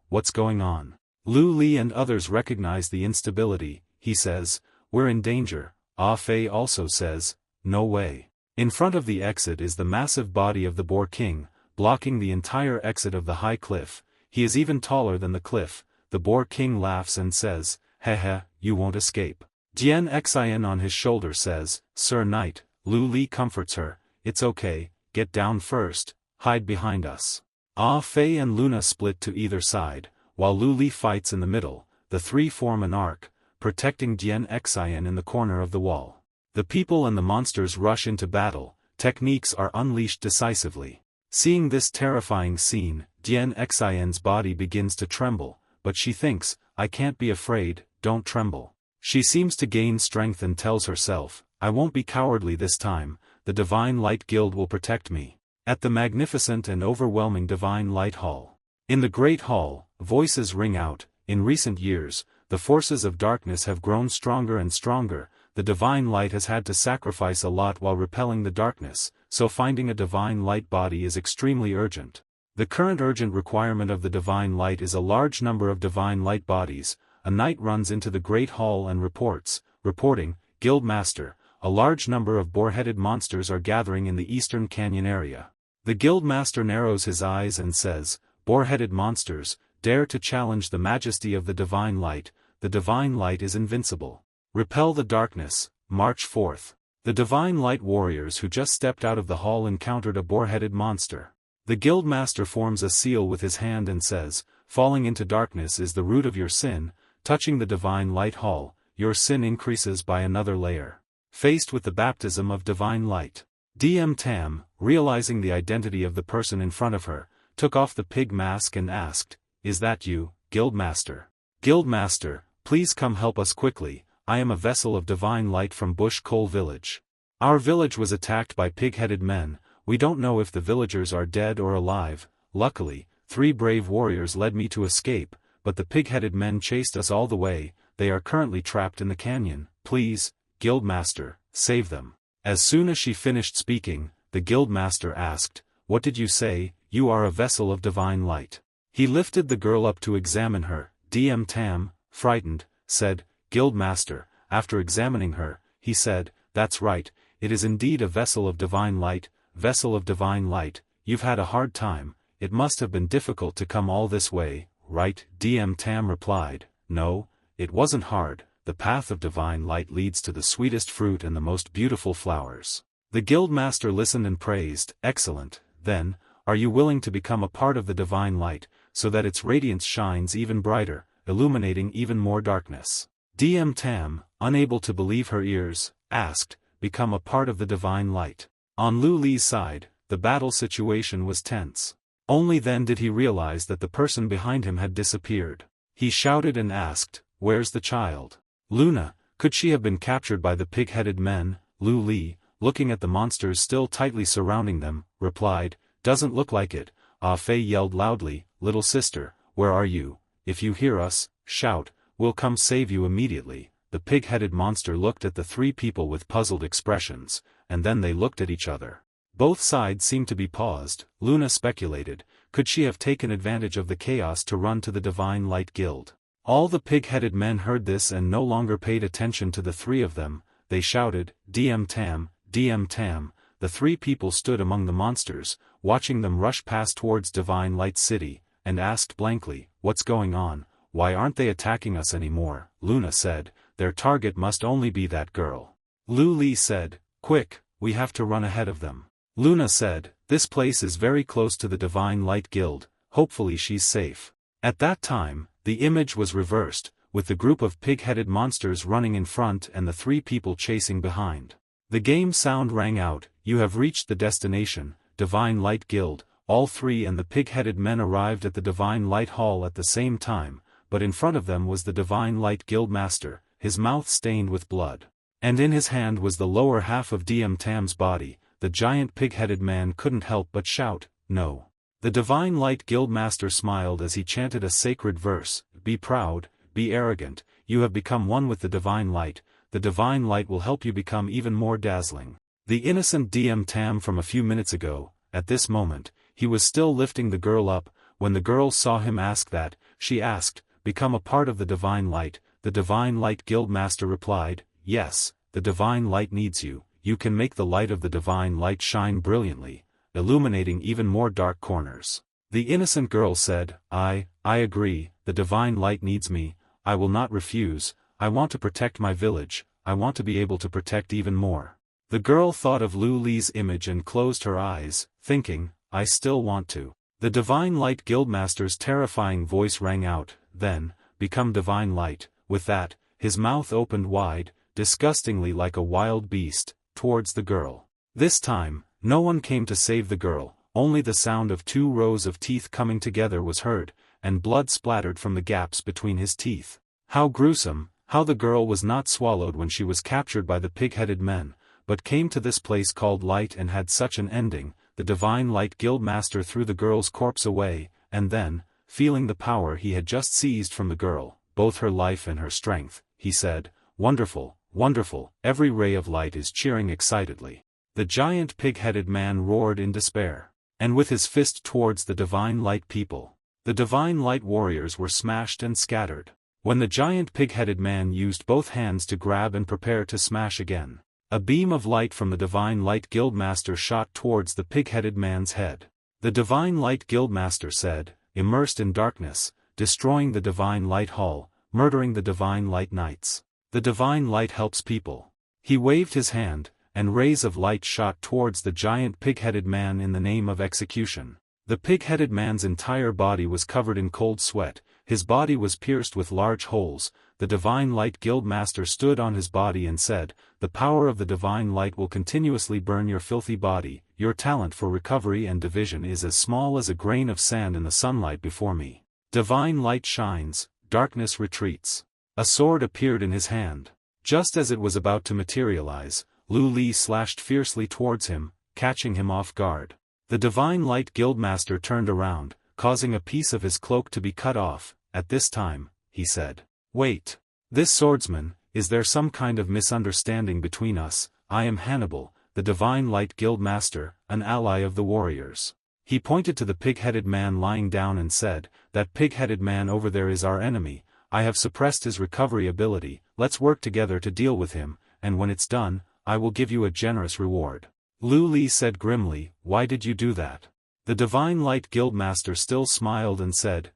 what's going on? Lu Li and others recognize the instability. He says, we're in danger. Ah Fei also says, no way. In front of the exit is the massive body of the Boar King, blocking the entire exit of the high cliff. He is even taller than the cliff. The Boar King laughs and says, heh, you won't escape. Jian Xian on his shoulder says, Sir Knight. Lu Li comforts her, it's okay, get down first, hide behind us. Ah Fei and Luna split to either side, while Lu Li fights in the middle. The three form an arc, protecting Jian Xian in the corner of the wall. The people and the monsters rush into battle, techniques are unleashed decisively. Seeing this terrifying scene, Jian Xian's body begins to tremble, but she thinks, I can't be afraid, don't tremble. She seems to gain strength and tells herself, I won't be cowardly this time, the Divine Light Guild will protect me. At the magnificent and overwhelming Divine Light Hall. In the Great Hall, voices ring out, in recent years, the forces of darkness have grown stronger and stronger, the Divine Light has had to sacrifice a lot while repelling the darkness, so finding a Divine Light body is extremely urgent. The current urgent requirement of the Divine Light is a large number of Divine Light bodies. A knight runs into the Great Hall and reporting, Guildmaster, a large number of boar-headed monsters are gathering in the eastern canyon area. The Guildmaster narrows his eyes and says, boar-headed monsters, dare to challenge the majesty of the Divine Light, the Divine Light is invincible. Repel the darkness, march forth. The Divine Light warriors who just stepped out of the hall encountered a boar-headed monster. The Guildmaster forms a seal with his hand and says, falling into darkness is the root of your sin, touching the Divine Light Hall, your sin increases by another layer. Faced with the baptism of Divine Light, DM Tam, realizing the identity of the person in front of her, took off the pig mask and asked, is that you, Guildmaster? Guildmaster, please come help us quickly, I am a vessel of Divine Light from Bush Coal Village. Our village was attacked by pig-headed men, we don't know if the villagers are dead or alive. Luckily, 3 brave warriors led me to escape, but the pig-headed men chased us all the way, they are currently trapped in the canyon, please, Guildmaster, save them. As soon as she finished speaking, the Guildmaster asked, what did you say, you are a vessel of Divine Light? He lifted the girl up to examine her. DM Tam, frightened, said, Guildmaster, after examining her, he said, that's right, it is indeed a vessel of Divine Light, vessel of Divine Light, you've had a hard time, it must have been difficult to come all this way, right? DM Tam replied, no, it wasn't hard. The path of Divine Light leads to the sweetest fruit and the most beautiful flowers. The Guildmaster listened and praised, excellent, then, are you willing to become a part of the Divine Light, so that its radiance shines even brighter, illuminating even more darkness? DM Tam, unable to believe her ears, asked, become a part of the Divine Light. On Lu Li's side, the battle situation was tense. Only then did he realize that the person behind him had disappeared. He shouted and asked, where's the child? Luna, could she have been captured by the pig-headed men? Lu Li, looking at the monsters still tightly surrounding them, replied, doesn't look like it. Ah Fei yelled loudly, little sister, where are you? If you hear us, shout, we'll come save you immediately. The pig-headed monster looked at the three people with puzzled expressions, and then they looked at each other. Both sides seemed to be paused. Luna speculated, could she have taken advantage of the chaos to run to the Divine Light Guild? All the pig-headed men heard this and no longer paid attention to the three of them. They shouted, DM Tam, DM Tam. The three people stood among the monsters, watching them rush past towards Divine Light City, and asked blankly, what's going on? Why aren't they attacking us anymore? Luna said, their target must only be that girl. Lu Li said, quick, we have to run ahead of them. Luna said, this place is very close to the Divine Light Guild, hopefully she's safe. At that time, the image was reversed, with the group of pig-headed monsters running in front and the three people chasing behind. The game sound rang out, you have reached the destination, Divine Light Guild. All three and the pig-headed men arrived at the Divine Light Hall at the same time, but in front of them was the Divine Light Guild Master, his mouth stained with blood. And in his hand was the lower half of DM Tam's body. The giant pig-headed man couldn't help but shout, no. The Divine Light Guild Master smiled as he chanted a sacred verse, be proud, be arrogant, you have become one with the Divine Light, the Divine Light will help you become even more dazzling. The innocent DM Tam from a few minutes ago, at this moment, he was still lifting the girl up. When the girl saw him ask that, she asked, become a part of the Divine Light. The Divine Light Guild Master replied, yes, the Divine Light needs you. You can make the light of the Divine Light shine brilliantly, illuminating even more dark corners. The innocent girl said, I agree, the Divine Light needs me, I will not refuse, I want to protect my village, I want to be able to protect even more. The girl thought of Lu Li's image and closed her eyes, thinking, I still want to. The Divine Light Guildmaster's terrifying voice rang out, then, become Divine Light. With that, his mouth opened wide, disgustingly like a wild beast, towards the girl. This time, no one came to save the girl, only the sound of 2 rows of teeth coming together was heard, and blood splattered from the gaps between his teeth. How gruesome, how the girl was not swallowed when she was captured by the pig-headed men, but came to this place called Light and had such an ending. The Divine Light Guildmaster threw the girl's corpse away, and then, feeling the power he had just seized from the girl, both her life and her strength, he said, wonderful, wonderful, every ray of light is cheering excitedly. The giant pig-headed man roared in despair, and with his fist towards the Divine Light people. The Divine Light warriors were smashed and scattered. When the giant pig-headed man used both hands to grab and prepare to smash again, a beam of light from the Divine Light Guildmaster shot towards the pig-headed man's head. The Divine Light Guildmaster said, immersed in darkness, destroying the Divine Light Hall, murdering the Divine Light Knights. The Divine Light helps people. He waved his hand, and rays of light shot towards the giant pig-headed man in the name of execution. The pig-headed man's entire body was covered in cold sweat, his body was pierced with large holes. The Divine Light Guildmaster stood on his body and said, the power of the Divine Light will continuously burn your filthy body, your talent for recovery and division is as small as a grain of sand in the sunlight before me. Divine Light shines, darkness retreats. A sword appeared in his hand. Just as it was about to materialize, Lu Li slashed fiercely towards him, catching him off guard. The Divine Light Guildmaster turned around, causing a piece of his cloak to be cut off. At this time, he said, wait. This swordsman, is there some kind of misunderstanding between us? I am Hannibal, the Divine Light Guildmaster, an ally of the warriors. He pointed to the pig-headed man lying down and said, that pig-headed man over there is our enemy. I have suppressed his recovery ability, let's work together to deal with him, and when it's done, I will give you a generous reward. Lu Li said grimly, why did you do that? The Divine Light Guildmaster still smiled and said,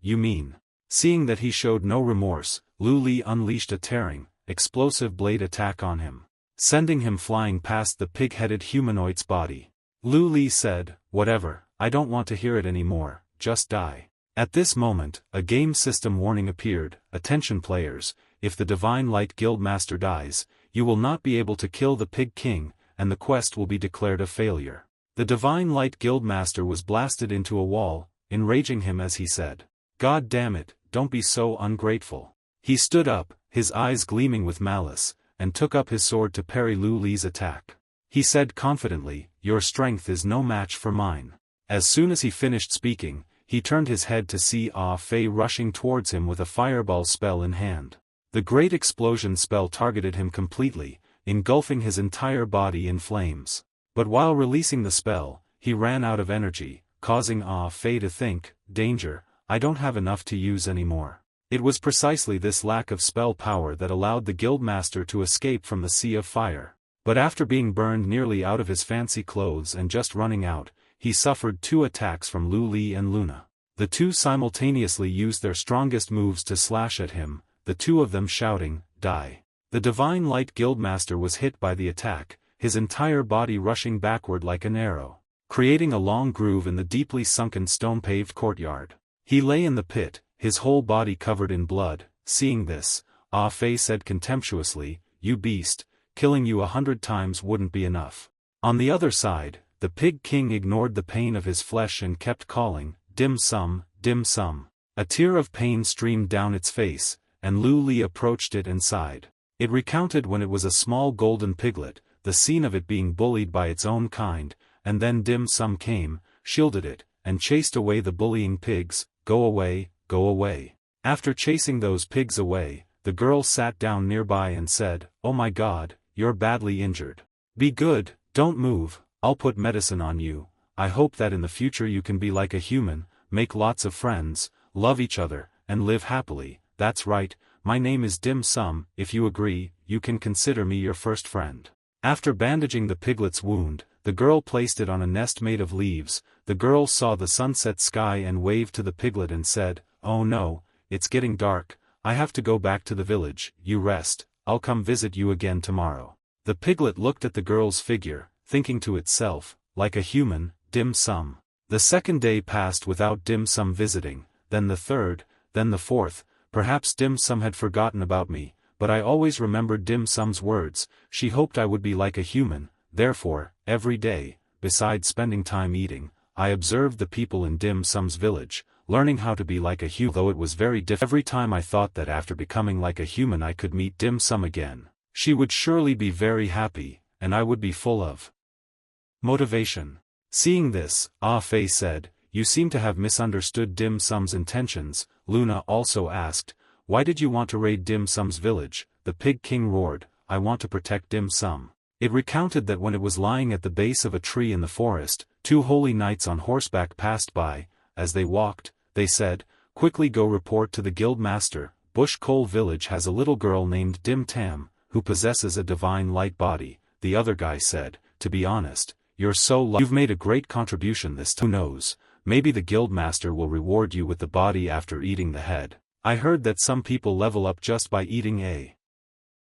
you mean? Seeing that he showed no remorse, Lu Li unleashed a tearing, explosive blade attack on him, sending him flying past the pig-headed humanoid's body. Lu Li said, whatever, I don't want to hear it anymore, just die. At this moment, a game system warning appeared, attention players, if the Divine Light Guildmaster dies, you will not be able to kill the Pig King, and the quest will be declared a failure. The Divine Light Guildmaster was blasted into a wall, enraging him as he said, God damn it, don't be so ungrateful. He stood up, his eyes gleaming with malice, and took up his sword to parry Lu Li's attack. He said confidently, your strength is no match for mine. As soon as he finished speaking, he turned his head to see Ah Fei rushing towards him with a fireball spell in hand. The great explosion spell targeted him completely, engulfing his entire body in flames. But while releasing the spell, he ran out of energy, causing Ah Fei to think, danger, I don't have enough to use anymore. It was precisely this lack of spell power that allowed the guildmaster to escape from the sea of fire. But after being burned nearly out of his fancy clothes and just running out, he suffered 2 attacks from Lu Li and Luna. The two simultaneously used their strongest moves to slash at him, the two of them shouting, die. The Divine Light Guildmaster was hit by the attack, his entire body rushing backward like an arrow, creating a long groove in the deeply sunken stone-paved courtyard. He lay in the pit, his whole body covered in blood. Seeing this, Ah Fei said contemptuously, you beast, killing you 100 times wouldn't be enough. On the other side, the Pig King ignored the pain of his flesh and kept calling, dim sum, dim sum. A tear of pain streamed down its face, and Lu Li approached it and sighed. It recounted when it was a small golden piglet, the scene of it being bullied by its own kind, and then dim sum came, shielded it, and chased away the bullying pigs. Go away, go away. After chasing those pigs away, the girl sat down nearby and said, oh my God, you're badly injured. Be good, don't move, I'll put medicine on you. I hope that in the future you can be like a human, make lots of friends, love each other, and live happily. That's right, my name is Dim Sum. If you agree, you can consider me your first friend. After bandaging the piglet's wound, the girl placed it on a nest made of leaves. The girl saw the sunset sky and waved to the piglet and said, oh no, it's getting dark, I have to go back to the village. You rest, I'll come visit you again tomorrow. The piglet looked at the girl's figure, thinking to itself, like a human, Dim Sum. The second day passed without Dim Sum visiting, then the third, then the fourth. Perhaps Dim Sum had forgotten about me, but I always remembered Dim Sum's words. She hoped I would be like a human. Therefore, every day, besides spending time eating, I observed the people in Dim Sum's village, learning how to be like a human. Though it was very difficult, every time I thought that after becoming like a human I could meet Dim Sum again, she would surely be very happy, and I would be full of motivation. Seeing this, Ah Fei said, you seem to have misunderstood Dim Sum's intentions. Luna also asked, why did you want to raid Dim Sum's village? The Pig King roared, I want to protect Dim Sum. It recounted that when it was lying at the base of a tree in the forest, 2 holy knights on horseback passed by. As they walked, they said, quickly go report to the guild master. Bush Cole village has a little girl named Dim Tam, who possesses a divine light body. The other guy said, to be honest, you're so lucky. You've made a great contribution this time. Who knows, maybe the guild master will reward you with the body after eating the head. I heard that some people level up just by eating a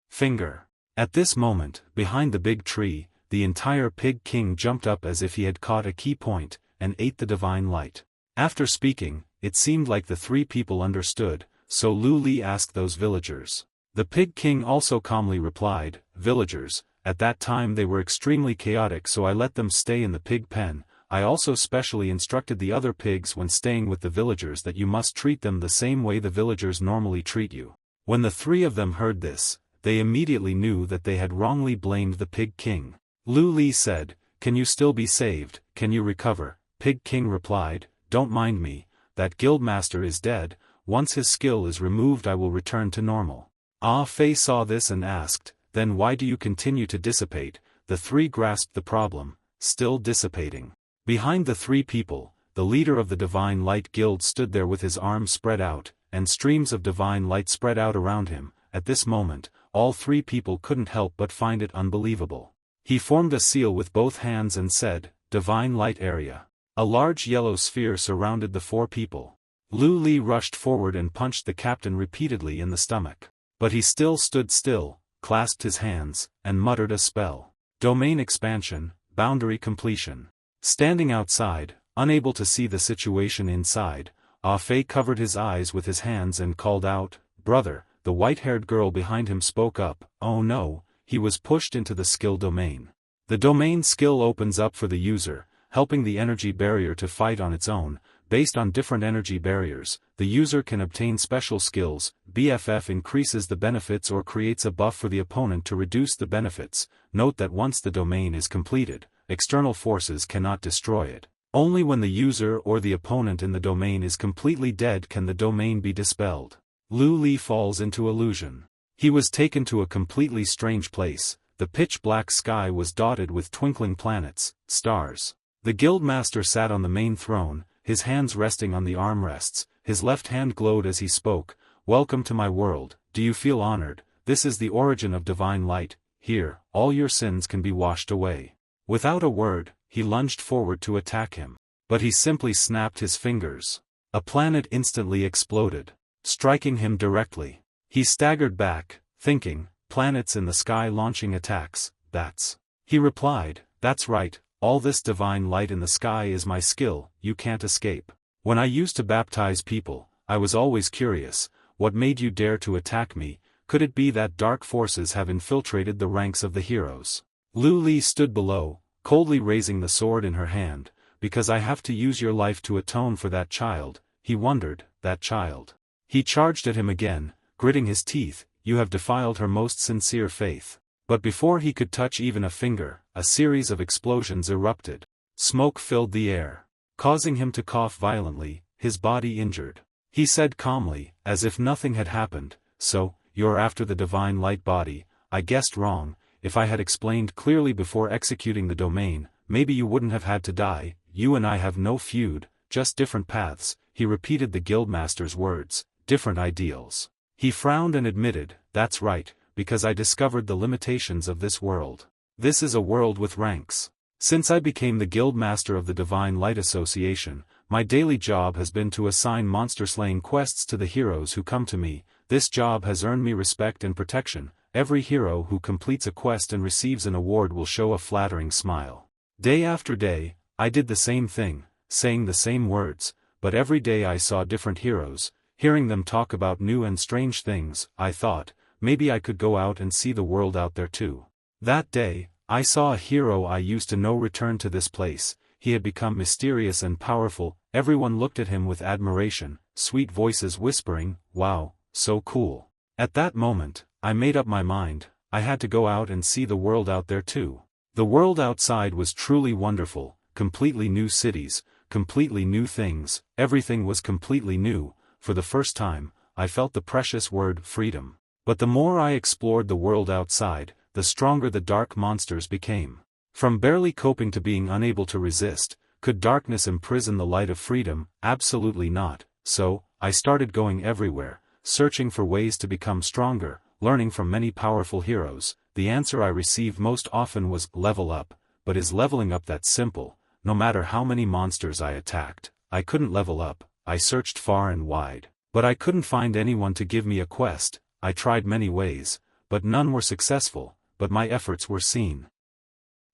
finger. At this moment, behind the big tree, the entire Pig King jumped up as if he had caught a key point, and ate the divine light. After speaking, it seemed like the 3 people understood, so Lu Li asked those villagers. The Pig King also calmly replied, villagers, at that time they were extremely chaotic, so I let them stay in the pig pen. I also specially instructed the other pigs when staying with the villagers that you must treat them the same way the villagers normally treat you. When the 3 of them heard this, they immediately knew that they had wrongly blamed the Pig King. Lu Li said, can you still be saved, can you recover? Pig King replied, don't mind me, that guildmaster is dead, once his skill is removed I will return to normal. Ah Fei saw this and asked, then why do you continue to dissipate? The 3 grasped the problem, still dissipating. Behind the 3 people, the leader of the Divine Light Guild stood there with his arms spread out, and streams of divine light spread out around him. At this moment, all 3 people couldn't help but find it unbelievable. He formed a seal with both hands and said, Divine Light Area. A large yellow sphere surrounded the 4 people. Lu Li rushed forward and punched the captain repeatedly in the stomach. But he still stood still, clasped his hands, and muttered a spell. Domain expansion, boundary completion. Standing outside, unable to see the situation inside, Ah Fei covered his eyes with his hands and called out, brother. The white-haired girl behind him spoke up, oh no, he was pushed into the skill domain. The domain skill opens up for the user, helping the energy barrier to fight on its own. Based on different energy barriers, the user can obtain special skills. BFF increases the benefits or creates a buff for the opponent to reduce the benefits. Note that once the domain is completed, external forces cannot destroy it. Only when the user or the opponent in the domain is completely dead can the domain be dispelled. Lu Li falls into illusion. He was taken to a completely strange place. The pitch-black sky was dotted with twinkling planets, stars. The guildmaster sat on the main throne, his hands resting on the armrests. His left hand glowed as he spoke. "Welcome to my world. Do you feel honored? This is the origin of divine light. Here, all your sins can be washed away." Without a word, he lunged forward to attack him. But he simply snapped his fingers. A planet instantly exploded, striking him directly. He staggered back, thinking, planets in the sky launching attacks, that's. He replied, "That's right, all this divine light in the sky is my skill, you can't escape. When I used to baptize people, I was always curious, what made you dare to attack me? Could it be that dark forces have infiltrated the ranks of the heroes?" Lu Li stood below, coldly raising the sword in her hand. "Because I have to use your life to atone for that child," he wondered, "that child." He charged at him again, gritting his teeth. "You have defiled her most sincere faith." But before he could touch even a finger, a series of explosions erupted. Smoke filled the air, causing him to cough violently, his body injured. He said calmly, as if nothing had happened, "So, you're after the divine light body. I guessed wrong. If I had explained clearly before executing the domain, maybe you wouldn't have had to die. You and I have no feud, just different paths." He repeated the guildmaster's words, "Different ideals." He frowned and admitted, "That's right, because I discovered the limitations of this world. This is a world with ranks. Since I became the guildmaster of the Divine Light Association, my daily job has been to assign monster-slaying quests to the heroes who come to me. This job has earned me respect and protection. Every hero who completes a quest and receives an award will show a flattering smile. Day after day, I did the same thing, saying the same words, but every day I saw different heroes. Hearing them talk about new and strange things, I thought, maybe I could go out and see the world out there too. That day, I saw a hero I used to know return to this place. He had become mysterious and powerful. Everyone looked at him with admiration, sweet voices whispering, 'Wow, so cool.' At that moment, I made up my mind, I had to go out and see the world out there too. The world outside was truly wonderful, completely new cities, completely new things, everything was completely new. For the first time, I felt the precious word freedom. But the more I explored the world outside, the stronger the dark monsters became. From barely coping to being unable to resist. Could darkness imprison the light of freedom? Absolutely not. So, I started going everywhere, searching for ways to become stronger, learning from many powerful heroes. The answer I received most often was, level up. But is leveling up that simple? No matter how many monsters I attacked, I couldn't level up. I searched far and wide, but I couldn't find anyone to give me a quest. I tried many ways, but none were successful, but my efforts were seen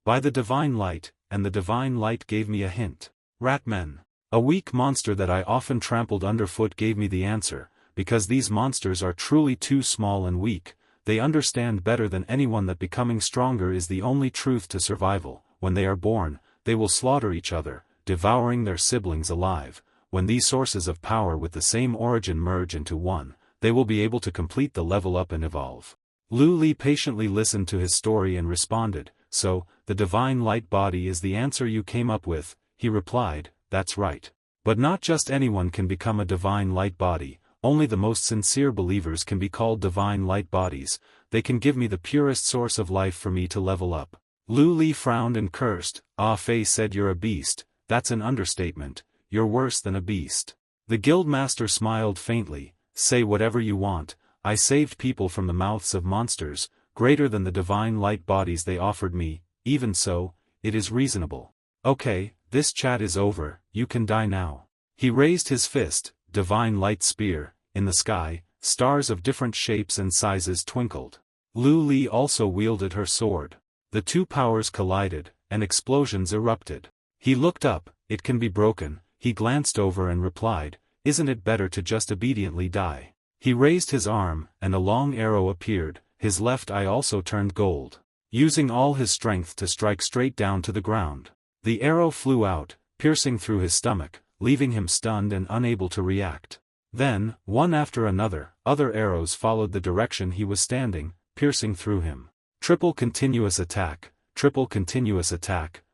by the divine light, and the divine light gave me a hint. Ratmen. A weak monster that I often trampled underfoot gave me the answer, because these monsters are truly too small and weak. They understand better than anyone that becoming stronger is the only truth to survival. When they are born, they will slaughter each other, devouring their siblings alive. When these sources of power with the same origin merge into one, they will be able to complete the level up and evolve. Lu Li patiently listened to his story and responded, "So, the divine light body is the answer you came up with?" He replied, "That's right. But not just anyone can become a divine light body, only the most sincere believers can be called divine light bodies. They can give me the purest source of life for me to level up." Lu Li frowned and cursed. Ah Fei said, "You're a beast." "That's an understatement. You're worse than a beast." The guildmaster smiled faintly. "Say whatever you want. I saved people from the mouths of monsters, greater than the divine light bodies they offered me. Even so, it is reasonable. Okay, this chat is over, you can die now." He raised his fist, divine light spear. In the sky, stars of different shapes and sizes twinkled. Lu Li also wielded her sword. The two powers collided, and explosions erupted. He looked up. "It can be broken." He glanced over and replied, "Isn't it better to just obediently die?" He raised his arm, and a long arrow appeared. His left eye also turned gold, using all his strength to strike straight down to the ground. The arrow flew out, piercing through his stomach, leaving him stunned and unable to react. Then, one after another, other arrows followed the direction he was standing, piercing through him. Triple continuous attack,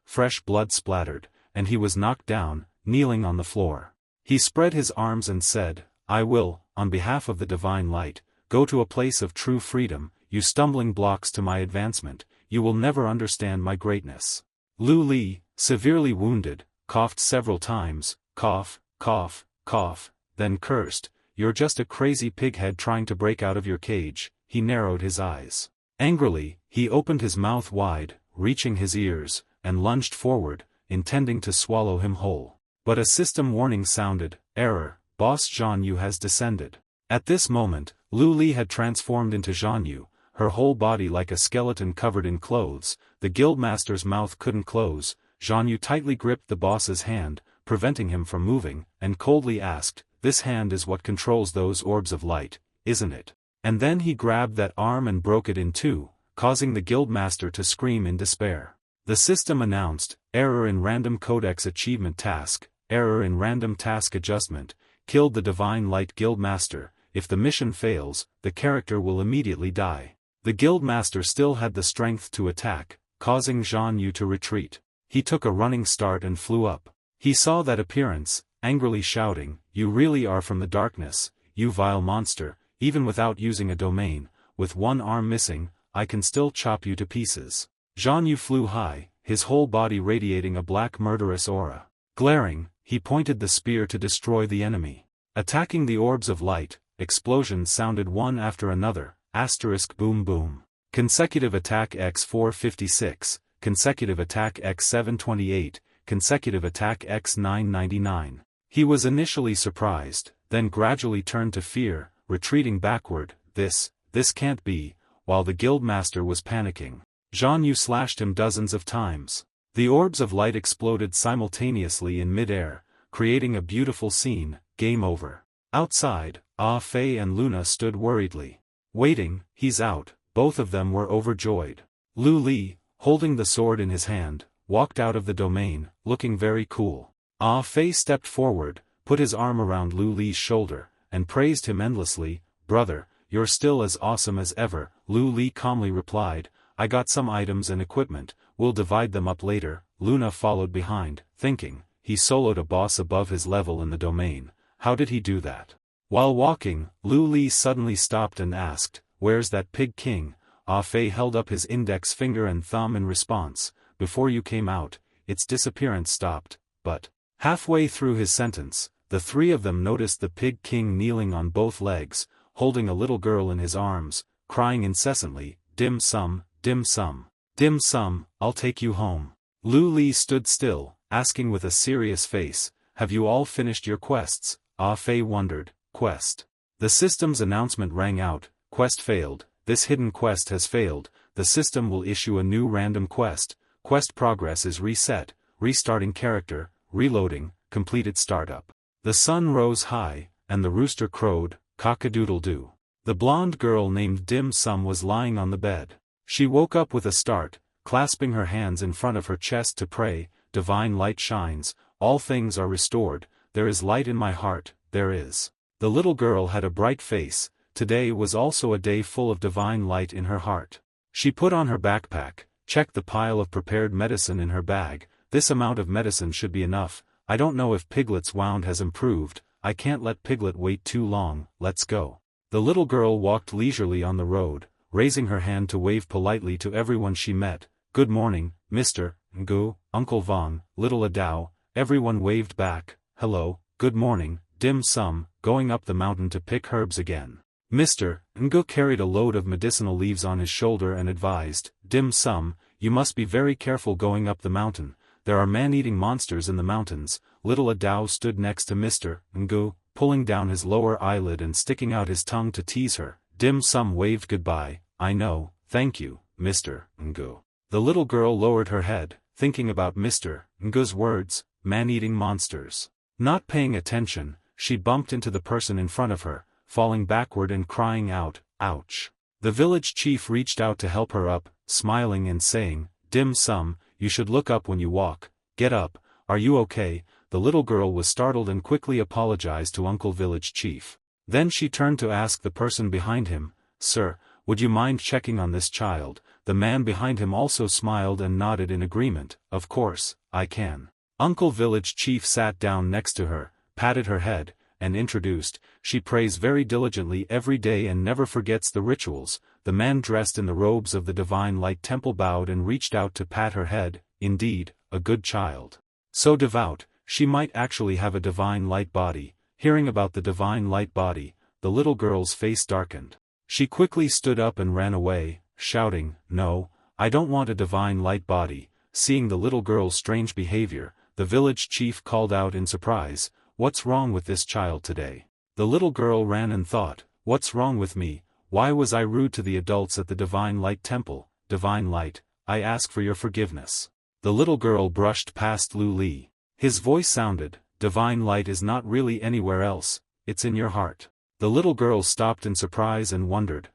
fresh blood splattered, and he was knocked down, kneeling on the floor. He spread his arms and said, "I will, on behalf of the divine light, go to a place of true freedom, you stumbling blocks to my advancement, you will never understand my greatness. Lu Li, severely wounded, coughed several times, cough, cough, cough, then cursed, "You're just a crazy pighead trying to break out of your cage." He narrowed his eyes. Angrily, he opened his mouth wide, reaching his ears, and lunged forward, intending to swallow him whole. But a system warning sounded, "Error, Boss Zhan Yu has descended." At this moment, Lu Li had transformed into Zhan Yu, her whole body like a skeleton covered in clothes. The guildmaster's mouth couldn't close. Zhan Yu tightly gripped the boss's hand, preventing him from moving, and coldly asked, "This hand is what controls those orbs of light, isn't it?" And then he grabbed that arm and broke it in two, causing the guildmaster to scream in despair. The system announced, "Error in random codex achievement task, error in random task adjustment, killed the Divine Light Guildmaster. If the mission fails, the character will immediately die." The guildmaster still had the strength to attack, causing Zhan Yu to retreat. He took a running start and flew up. He saw that appearance, angrily shouting, "You really are from the darkness, you vile monster. Even without using a domain, with one arm missing, I can still chop you to pieces." Zhan Yu flew high, his whole body radiating a black murderous aura. Glaring, he pointed the spear to destroy the enemy. Attacking the orbs of light, explosions sounded one after another, asterisk boom boom. Consecutive attack x 456, consecutive attack x 728, consecutive attack x 999. He was initially surprised, then gradually turned to fear, retreating backward. This can't be," while the guildmaster was panicking. Zhan Yu slashed him dozens of times. The orbs of light exploded simultaneously in mid-air, creating a beautiful scene. Game over. Outside, Ah Fei and Luna stood worriedly. Waiting, "He's out." Both of them were overjoyed. Lu Li, holding the sword in his hand, walked out of the domain, looking very cool. Ah Fei stepped forward, put his arm around Lu Li's shoulder, and praised him endlessly. "Brother, you're still as awesome as ever." Lu Li calmly replied, "I got some items and equipment, we'll divide them up later." Luna followed behind, thinking, he soloed a boss above his level in the domain. How did he do that? While walking, Lu Li suddenly stopped and asked, "Where's that pig king?" Ah Fei held up his index finger and thumb in response. "Before you came out, its disappearance stopped, but..." Halfway through his sentence, the three of them noticed the pig king kneeling on both legs, holding a little girl in his arms, crying incessantly, "Dim sum, dim sum, dim sum, I'll take you home." Lu Li stood still, asking with a serious face, "Have you all finished your quests?" Ah Fei wondered. "Quest." The system's announcement rang out, "Quest failed. This hidden quest has failed. The system will issue a new random quest. Quest progress is reset, restarting character, reloading, completed startup." The sun rose high, and the rooster crowed, cock-a-doodle-doo. The blonde girl named Dim Sum was lying on the bed. She woke up with a start, clasping her hands in front of her chest to pray, "Divine light shines, all things are restored, there is light in my heart, there is." The little girl had a bright face. Today was also a day full of divine light in her heart. She put on her backpack, checked the pile of prepared medicine in her bag. "This amount of medicine should be enough. I don't know if Piglet's wound has improved. I can't let Piglet wait too long. Let's go." The little girl walked leisurely on the road, raising her hand to wave politely to everyone she met. "Good morning, Mr. Ngu, Uncle Vong, Little Adao." Everyone waved back. "Hello, good morning, Dim Sum, going up the mountain to pick herbs again." Mr. Ngu carried a load of medicinal leaves on his shoulder and advised, "Dim Sum, you must be very careful going up the mountain. There are man-eating monsters in the mountains." Little Adao stood next to Mr. Ngu, pulling down his lower eyelid and sticking out his tongue to tease her. Dim Sum waved goodbye. "I know, thank you, Mr. Ngu." The little girl lowered her head, thinking about Mr. Ngu's words, man-eating monsters. Not paying attention, she bumped into the person in front of her, falling backward and crying out, "Ouch." The village chief reached out to help her up, smiling and saying, "Dim Sum, you should look up when you walk. Get up, are you okay?" The little girl was startled and quickly apologized to Uncle Village Chief. Then she turned to ask the person behind him, "Sir, would you mind checking on this child?" The man behind him also smiled and nodded in agreement. "Of course, I can." Uncle Village Chief sat down next to her, patted her head, and introduced, she prays very diligently every day and never forgets the rituals. The man dressed in the robes of the Divine Light Temple bowed and reached out to pat her head. Indeed, a good child. So devout, she might actually have a Divine Light body. Hearing about the Divine Light body, the little girl's face darkened. She quickly stood up and ran away, shouting, "No, I don't want a Divine Light body." Seeing the little girl's strange behavior, the village chief called out in surprise, "What's wrong with this child today?" The little girl ran and thought, "What's wrong with me? Why was I rude to the adults at the Divine Light Temple? Divine Light, I ask for your forgiveness." The little girl brushed past Lu Li. His voice sounded, "Divine Light is not really anywhere else, it's in your heart." The little girl stopped in surprise and wondered,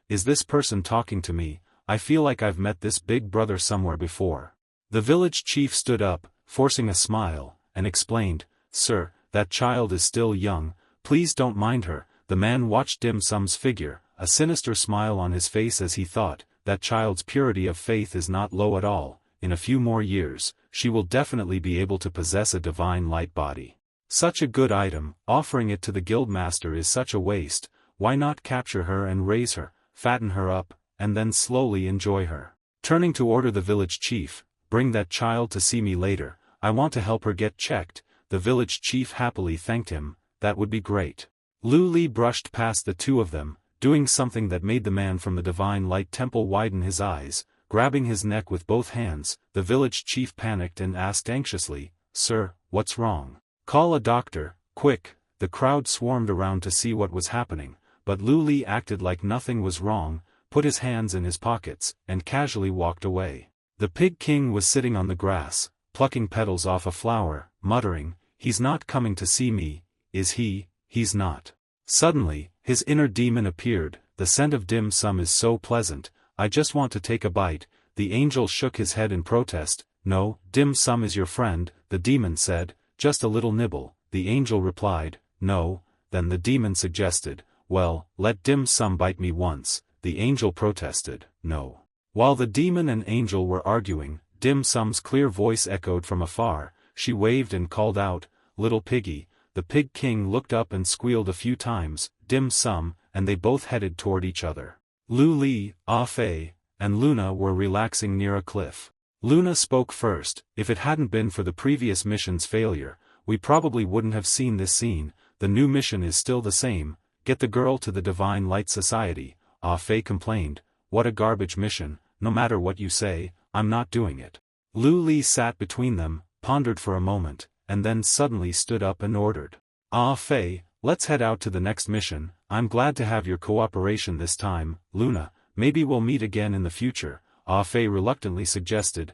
is this person talking to me? I feel like I've met this big brother somewhere before. The village chief stood up, forcing a smile, and explained, "Sir, that child is still young, please don't mind her." The man watched Dim Sum's figure, a sinister smile on his face as he thought, that child's purity of faith is not low at all. In a few more years, she will definitely be able to possess a Divine Light body. Such a good item, offering it to the guildmaster is such a waste. Why not capture her and raise her, fatten her up, and then slowly enjoy her? Turning to order the village chief, "Bring that child to see me later, I want to help her get checked." The village chief happily thanked him, "That would be great." Lu Li brushed past the two of them, doing something that made the man from the Divine Light Temple widen his eyes. Grabbing his neck with both hands, the village chief panicked and asked anxiously, "Sir, what's wrong? Call a doctor, quick." The crowd swarmed around to see what was happening, but Lu Li acted like nothing was wrong, put his hands in his pockets, and casually walked away. The Pig King was sitting on the grass, plucking petals off a flower, muttering, "He's not coming to see me, is he? He's not." Suddenly, his inner demon appeared. "The scent of dim sum is so pleasant, I just want to take a bite." The angel shook his head in protest. "No, dim sum is your friend," the demon said, "just a little nibble." The angel replied, "No." Then the demon suggested, "Well, let dim sum bite me once." The angel protested, "No." While the demon and angel were arguing, dim sum's clear voice echoed from afar. She waved and called out, "Little piggy." The Pig King looked up and squealed a few times, "Dim sum," and they both headed toward each other. Lu Li, Ah Fei, and Luna were relaxing near a cliff. Luna spoke first. "If it hadn't been for the previous mission's failure, we probably wouldn't have seen this scene. The new mission is still the same, get the girl to the Divine Light Society." Ah Fei complained, "What a garbage mission, no matter what you say, I'm not doing it." Lu Li sat between them, pondered for a moment, and then suddenly stood up and ordered, "Ah Fei, let's head out to the next mission. I'm glad to have your cooperation this time. Luna, maybe we'll meet again in the future." Ah Fei reluctantly suggested,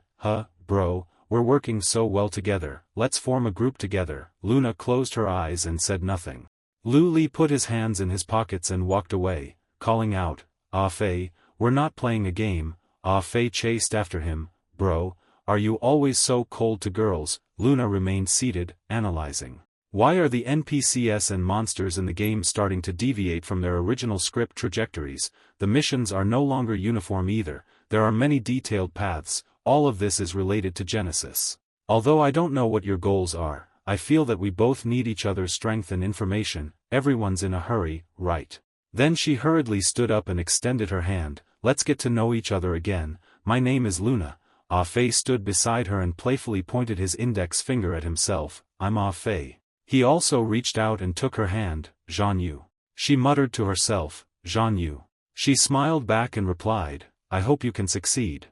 Bro, we're working so well together, let's form a group together." Luna closed her eyes and said nothing. Lu Li put his hands in his pockets and walked away, calling out, "Ah Fei, we're not playing a game." Ah Fei chased after him, "Bro, are you always so cold to girls?" Luna remained seated, analyzing. Why are the NPCs and monsters in the game starting to deviate from their original script trajectories? The missions are no longer uniform either, there are many detailed paths. All of this is related to Genesis. Although I don't know what your goals are, I feel that we both need each other's strength and information. Everyone's in a hurry, right? Then she hurriedly stood up and extended her hand. "Let's get to know each other again. My name is Luna." Ah Fei stood beside her and playfully pointed his index finger at himself. "I'm Ah Fei." He also reached out and took her hand. "Jean Yu." She muttered to herself, "Jean Yu." She smiled back and replied, "I hope you can succeed."